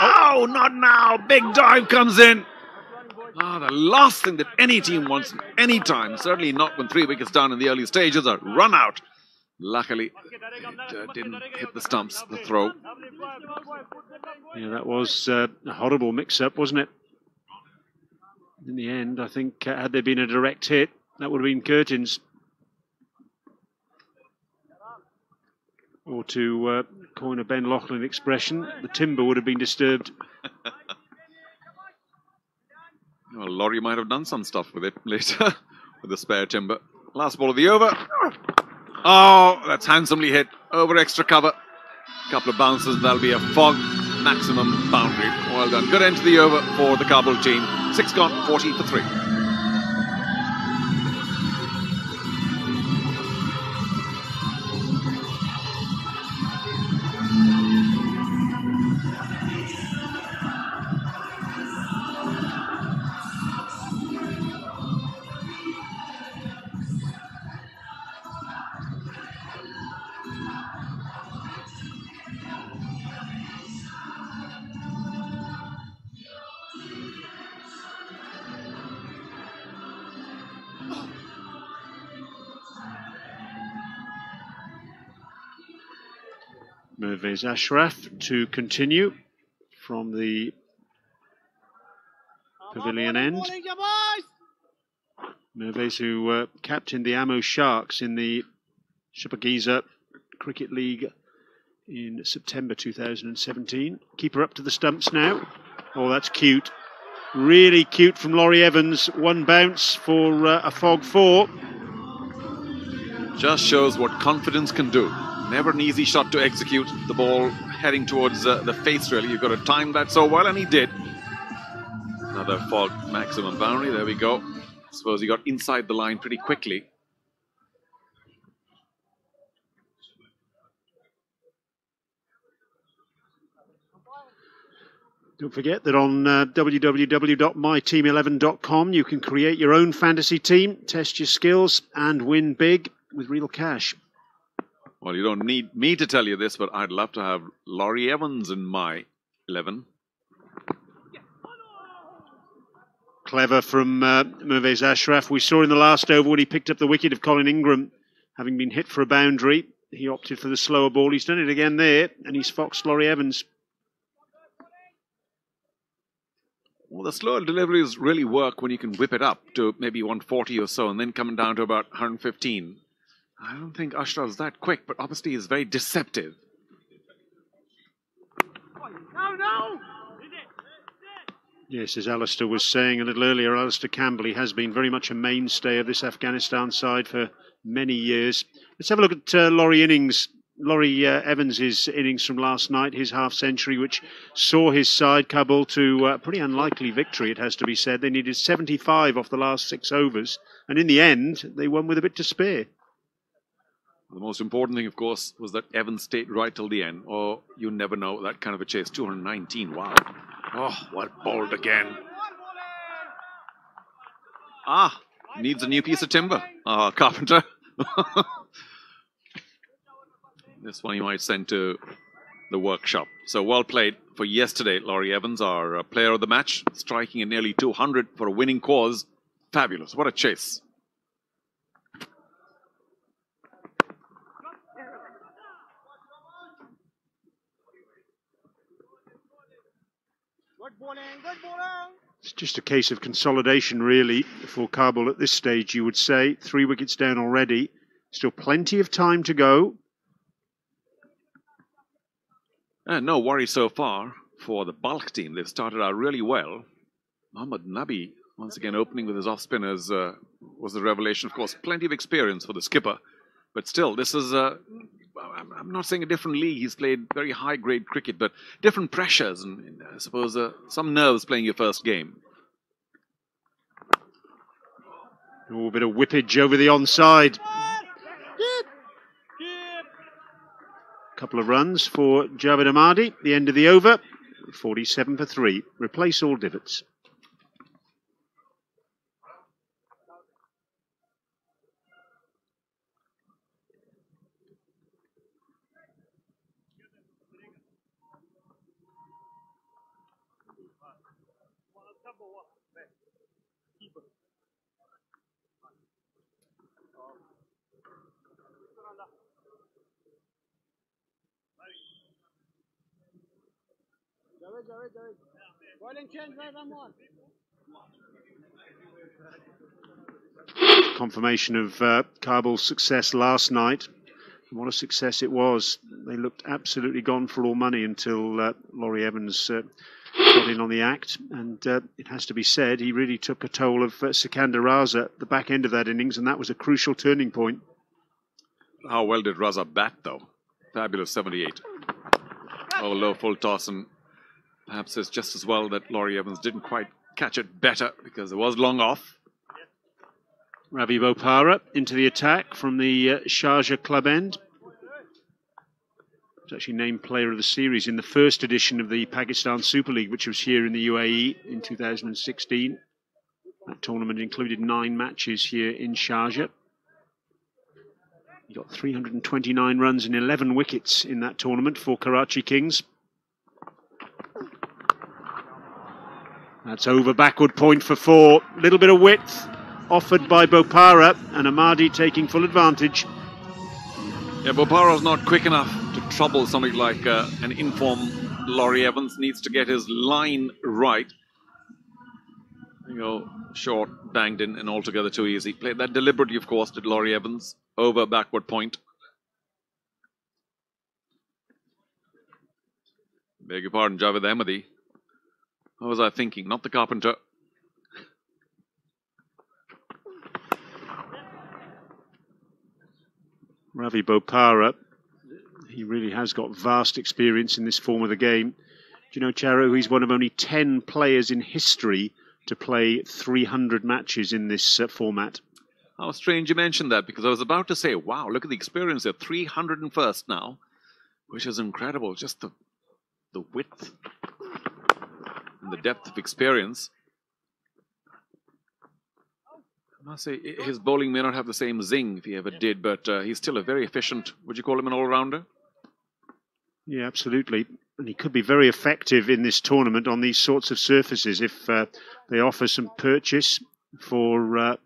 Oh, not now! Big dive comes in. The last thing that any team wants any time, certainly not when 3 wickets down in the early stages, are run out. Luckily, it didn't hit the stumps, the throw. Yeah, that was a horrible mix-up, wasn't it? In the end, I think, had there been a direct hit, that would have been curtains. Or to coin a Ben Loughlin expression, the timber would have been disturbed. Well, Laurie might have done some stuff with it later, with the spare timber. Last ball of the over. Oh, that's handsomely hit. Over extra cover. Couple of bounces, that'll be a fog maximum boundary. Well done. Good end to the over for the Kabul team. 6 gone, 40 for 3. Mervez Ashraf to continue from the pavilion end. Mervez, who captained the Ammo Sharks in the Shubhagiza Cricket League in September 2017. Keeper up to the stumps now. Oh, that's cute. Really cute from Laurie Evans. One bounce for a fog 4. Just shows what confidence can do. Never an easy shot to execute. The ball heading towards the face, really. You've got to time that so well, and he did. Another fog maximum boundary. There we go. I suppose he got inside the line pretty quickly. Don't forget that on www.myteam11.com you can create your own fantasy team, test your skills, and win big with real cash. Well, you don't need me to tell you this, but I'd love to have Laurie Evans in my 11. Clever from Mervez Ashraf. We saw in the last over when he picked up the wicket of Colin Ingram, having been hit for a boundary. He opted for the slower ball. He's done it again there, and he's foxed Laurie Evans. Well, the slower deliveries really work when you can whip it up to maybe 140 or so, and then coming down to about 115. I don't think Ashraf's that quick, but obviously he's very deceptive. Yes, as Alistair was saying a little earlier, Alistair Campbell, he has been very much a mainstay of this Afghanistan side for many years. Let's have a look at Laurie Evans' innings from last night, his half-century, which saw his side, Kabul, to a pretty unlikely victory, it has to be said. They needed 75 off the last 6 overs, and in the end, they won with a bit to spare. The most important thing, of course, was that Evans stayed right till the end. Oh, you never know, that kind of a chase. 219, wow. Oh, what bowled again. Needs a new piece of timber. Carpenter. This one you might send to the workshop. So well played for yesterday, Laurie Evans, our player of the match, striking at nearly 200 for a winning cause. Fabulous. What a chase. Good bowling, good bowling. It's just a case of consolidation, really, for Kabul at this stage, you would say. 3 wickets down already. Still plenty of time to go. No worry so far for the bulk team. They've started out really well. Mohammad Nabi, once again opening with his off-spinners, was the revelation. Of course, plenty of experience for the skipper. But still, this is, I'm not saying a different league. He's played very high-grade cricket, but different pressures and I suppose some nerves playing your first game. Oh, a bit of whippage over the onside. Couple of runs for Javed Ahmadi. The end of the over. 47 for 3. Replace all divots. Bowling change by someone. Confirmation of Kabul's success last night. What a success it was. They looked absolutely gone for all money until Laurie Evans got in on the act. And it has to be said, he really took a toll of Sikandar Raza at the back end of that innings, and that was a crucial turning point. How well did Raza bat, though? Fabulous 78. Oh, low full toss, and perhaps it's just as well that Laurie Evans didn't quite catch it better because it was long off. Ravi Bopara into the attack from the Sharjah club end. He was actually named player of the series in the first edition of the Pakistan Super League, which was here in the UAE in 2016. That tournament included 9 matches here in Sharjah. He got 329 runs and 11 wickets in that tournament for Karachi Kings. That's over backward point for 4. Little bit of width offered by Bopara, and Ahmadi taking full advantage. Yeah, Bopara's not quick enough to trouble somebody like an informed Laurie Evans. Needs to get his line right. You know, short, banged in, and altogether too easy. Played that deliberately, of course, did Laurie Evans. Over backward point. Beg your pardon, Javed Ahmadi. What was I thinking? Not the carpenter. Ravi Bopara, he really has got vast experience in this form of the game. Do you know, Charo, he's one of only 10 players in history to play 300 matches in this format. How strange you mentioned that, because I was about to say, wow, look at the experience. They're 301st now, which is incredible. Just the width and the depth of experience. I must say, his bowling may not have the same zing if he ever did, but he's still a very efficient, would you call him an all-rounder? Yeah, absolutely. And he could be very effective in this tournament on these sorts of surfaces if they offer some purchase for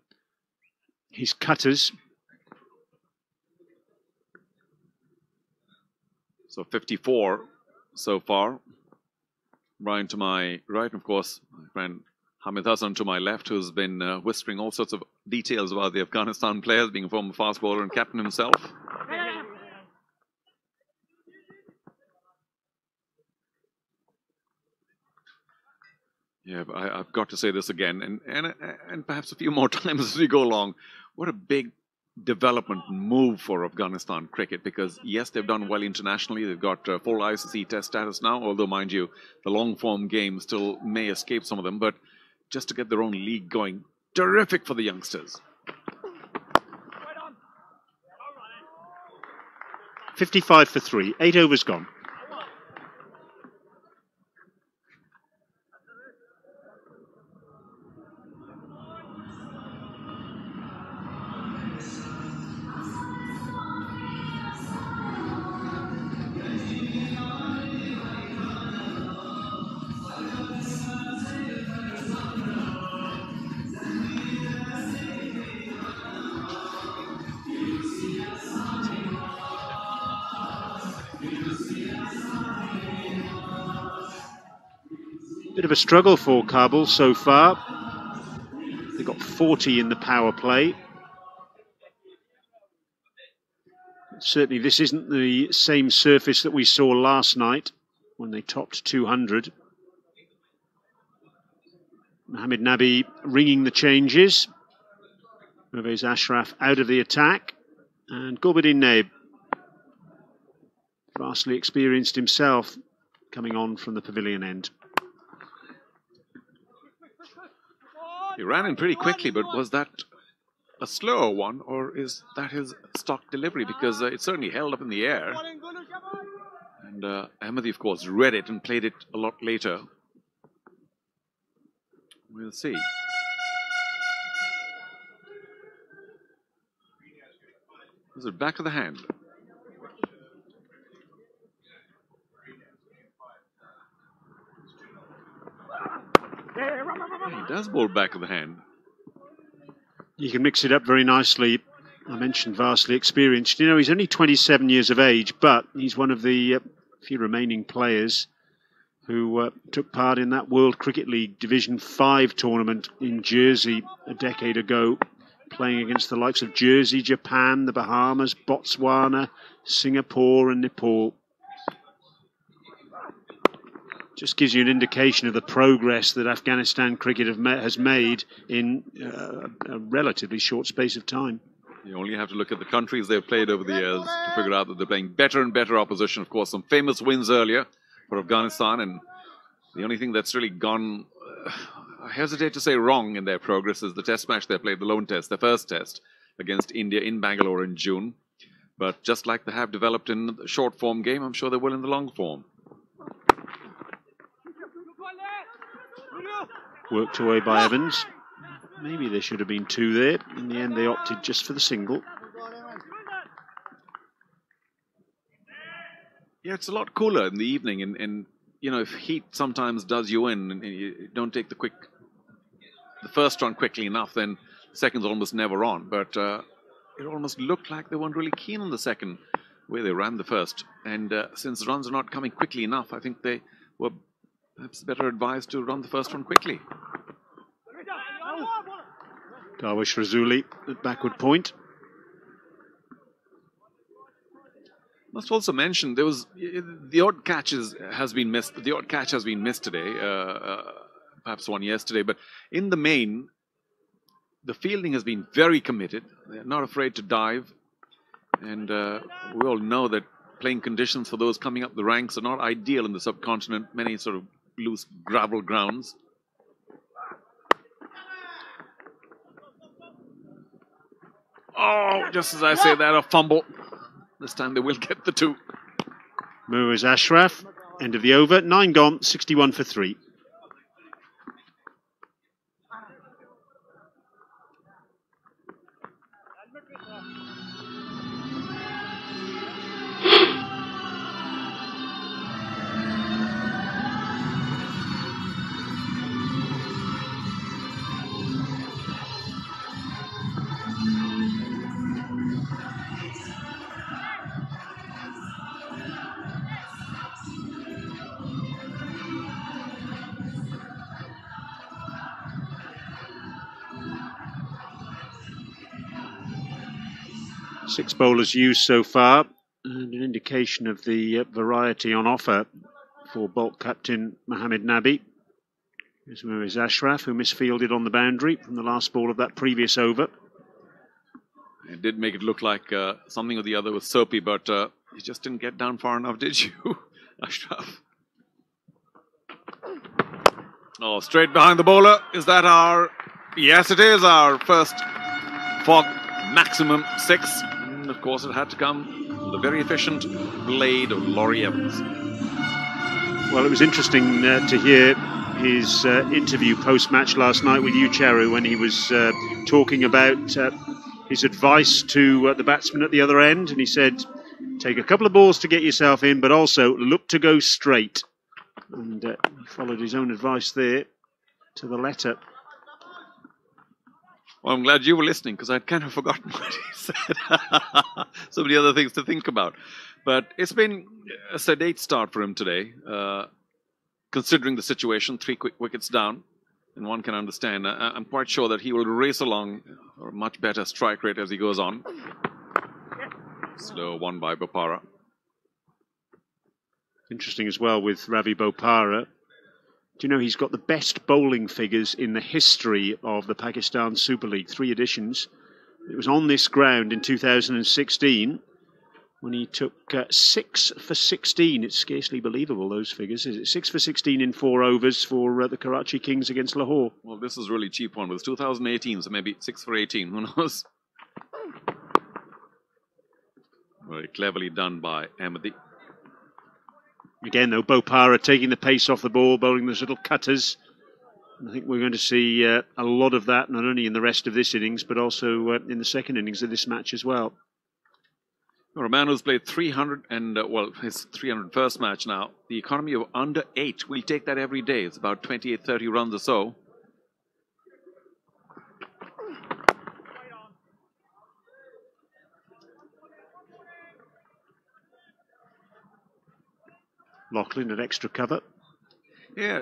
his cutters. So 54 so far. Brian to my right, and of course, my friend Hamid Hassan to my left, who's been whispering all sorts of details about the Afghanistan players, being a former fast bowler and captain himself. Yeah, but I've got to say this again, and perhaps a few more times as we go along. What a big development move for Afghanistan cricket, because yes, they've done well internationally. They've got full ICC test status now, although mind you, the long form game still may escape some of them, but just to get their own league going, terrific for the youngsters. 55 for 3, 8 overs gone. Bit of a struggle for Kabul so far. They've got 40 in the power play. Certainly this isn't the same surface that we saw last night when they topped 200. Mohammad Nabi ringing the changes. Pervez Ashraf out of the attack. And Gulbuddin Naib, vastly experienced himself, coming on from the pavilion end. He ran in pretty quickly, but was that a slower one, or is that his stock delivery? Because it certainly held up in the air. And Ahmadi, of course, read it and played it a lot later. We'll see. Was it back of the hand? Yeah, he does bowl back of the hand. You can mix it up very nicely. I mentioned vastly experienced. You know, he's only 27 years of age, but he's one of the few remaining players who took part in that World Cricket League Division 5 tournament in Jersey a decade ago, playing against the likes of Jersey, Japan, the Bahamas, Botswana, Singapore and Nepal. Just gives you an indication of the progress that Afghanistan cricket has made in a relatively short space of time. You only have to look at the countries they've played over the years to figure out that they're playing better and better opposition. Of course, some famous wins earlier for Afghanistan, and the only thing that's really gone, I hesitate to say wrong in their progress, is the test match they played, the lone test, the first test against India in Bangalore in June. But just like they have developed in the short form game, I'm sure they will in the long form. Worked away by Evans. Maybe there should have been two there. In the end, they opted just for the single. Yeah, it's a lot cooler in the evening, and you know, if heat sometimes does you in, and you don't take the first run quickly enough, then the second's almost never on. But it almost looked like they weren't really keen on the second, where they ran the first. And since the runs are not coming quickly enough, I think they were perhaps better advised to run the first one quickly. Darwish Razuli at backward point. Must also mention there was the odd catch has been missed. The odd catch has been missed today, perhaps one yesterday. But in the main, the fielding has been very committed. They're not afraid to dive, and we all know that playing conditions for those coming up the ranks are not ideal in the subcontinent. Many sort of loose gravel grounds. Oh, just as I say that, a fumble. This time they will get the two. Pervez Ashraf, end of the over, 9 gone, 61 for 3. Six bowlers used so far, and an indication of the variety on offer for bulk captain Mohammad Nabi. Here's Pervez Ashraf, who misfielded on the boundary from the last ball of that previous over. It did make it look like something or the other was soapy, but you just didn't get down far enough, did you, Ashraf? Oh, straight behind the bowler. Is that our... Yes, it is our first for maximum 6. And of course, it had to come from the very efficient blade of Laurie Evans. Well, it was interesting to hear his interview post-match last night with you, Charu, when he was talking about his advice to the batsman at the other end. And he said, take a couple of balls to get yourself in, but also look to go straight. And he followed his own advice there to the letter. Well, I'm glad you were listening, because I'd kind of forgotten what he said. So many other things to think about. But it's been a sedate start for him today. considering the situation, 3 quick wickets down, and one can understand. I'm quite sure that he will race along a much better strike rate as he goes on. Slow one by Bopara. Interesting as well with Ravi Bopara. Do you know he's got the best bowling figures in the history of the Pakistan Super League, 3 editions. It was on this ground in 2016 when he took 6 for 16. It's scarcely believable, those figures. Is it 6 for 16 in 4 overs for the Karachi Kings against Lahore? Well, this is really cheap one. It was 2018, so maybe 6 for 18. Who knows? Very cleverly done by Ahmadi. Again, though, Bopara taking the pace off the ball, bowling those little cutters. I think we're going to see a lot of that, not only in the rest of this innings, but also in the second innings of this match as well. For a man who's played 300 and, well, his 301st match now, the economy of under 8, we'll take that every day. It's about 28, 30 runs or so. Lachlan at extra cover. Yeah,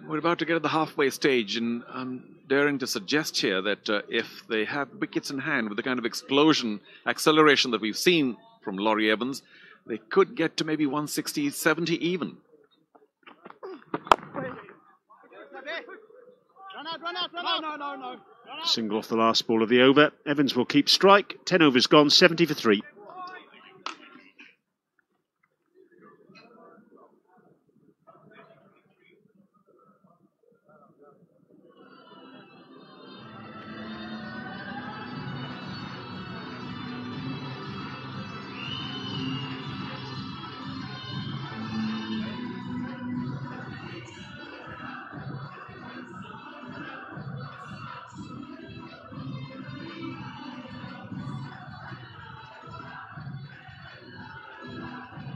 we're about to get at the halfway stage, and I'm daring to suggest here that if they have wickets in hand with the kind of explosion, acceleration that we've seen from Laurie Evans, they could get to maybe 160, 70 even. No. Single off the last ball of the over. Evans will keep strike. 10 overs gone, 70 for 3.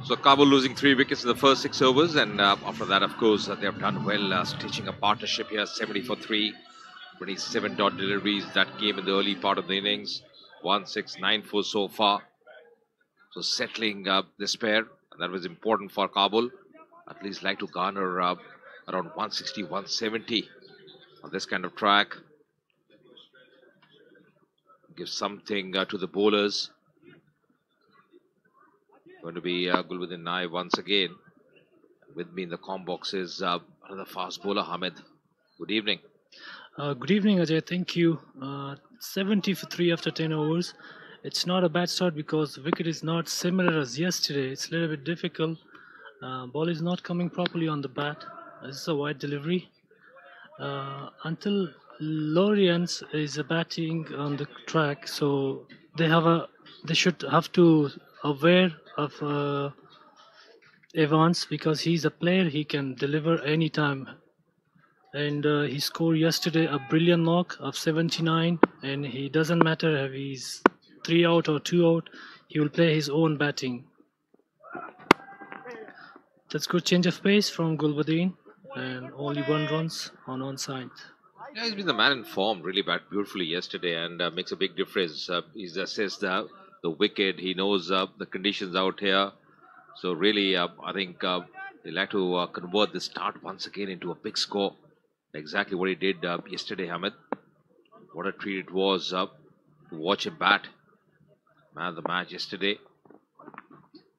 So Kabul losing 3 wickets in the first 6 overs, and after that, of course, they have done well, stitching a partnership here, 70 for 3, 27 dot deliveries. That came in the early part of the innings, 1-6-9-4 so far. So settling this pair, and that was important for Kabul. At least like to garner around 160, 170 on this kind of track. Give something to the bowlers. Going to be Gulbuddin Naib once again. With me in the comm box is another fast bowler, Hamid. Good evening. Good evening, Ajay. Thank you. 70 for 3 after 10 overs. It's not a bad start because the wicket is not similar as yesterday. It's a little bit difficult. Ball is not coming properly on the bat. This is a wide delivery. Until Lorians is batting on the track, so they should have to aware of Evans because he's a player. He can deliver anytime. And he scored yesterday a brilliant knock of 79, and he doesn't matter if he's 3 out or 2 out, he will play his own batting. That's good change of pace from Gulbuddin, and only 1 runs on one side. Yeah, he's been the man in form, really bat beautifully yesterday, and makes a big difference. He's assessed the wicket, he knows the conditions out here. So really, I think they like to convert the start once again into a big score. Exactly what he did yesterday, Hamid. What a treat it was to watch him bat. Man of the match yesterday.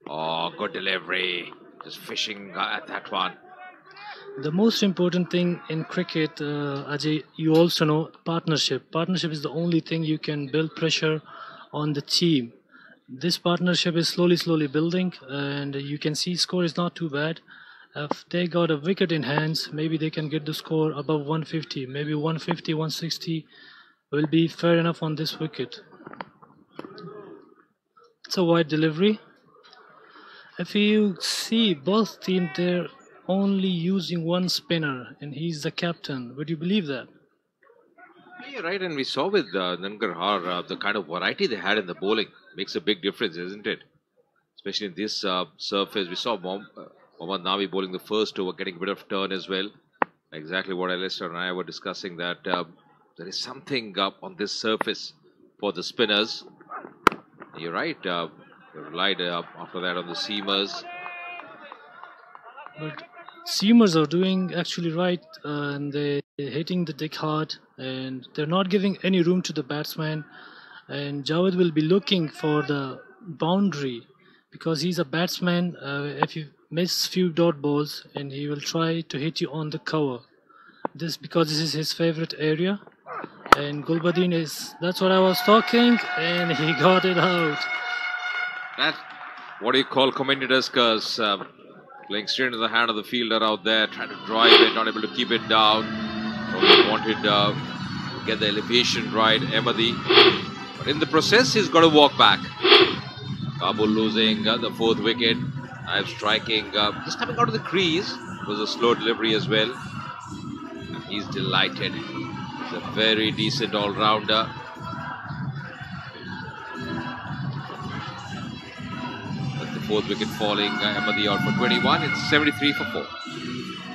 Oh, good delivery. Just fishing at that one. The most important thing in cricket, Ajay, you also know partnership. Partnership is the only thing you can build pressure on the team. This partnership is slowly building, and you can see score is not too bad. If they got a wicket in hands, maybe they can get the score above 150. Maybe 150, 160 will be fair enough on this wicket. It's a wide delivery. If you see both teams, they're only using one spinner, and he's the captain. Would you believe that? Yeah, you're right, and we saw with Nangarhar the kind of variety they had in the bowling. Makes a big difference, isn't it? Especially in this surface. We saw Mohammad Nabi bowling the first over, getting a bit of turn as well. Exactly what Alistair and I were discussing, that there is something on this surface for the spinners. You're right, they relied after that on the seamers. But seamers are doing actually right, and they're hitting the deck hard, and they're not giving any room to the batsman. And Javed will be looking for the boundary because he's a batsman. If you miss few dot balls, and he will try to hit you on the cover. Because this is his favorite area. And Gulbadin that's what I was talking, and he got it out. That, what do you call commentators curse? Playing straight into the hand of the fielder out there, trying to drive it, not able to keep it down. Probably wanted to get the elevation right, Ahmadi. But in the process, he's got to walk back. Kabul losing the 4th wicket. Knife striking, just coming out of the crease. It was a slow delivery as well. And he's delighted. He's a very decent all-rounder. With the 4th wicket falling, Ahmadi out for 21. It's 73 for 4.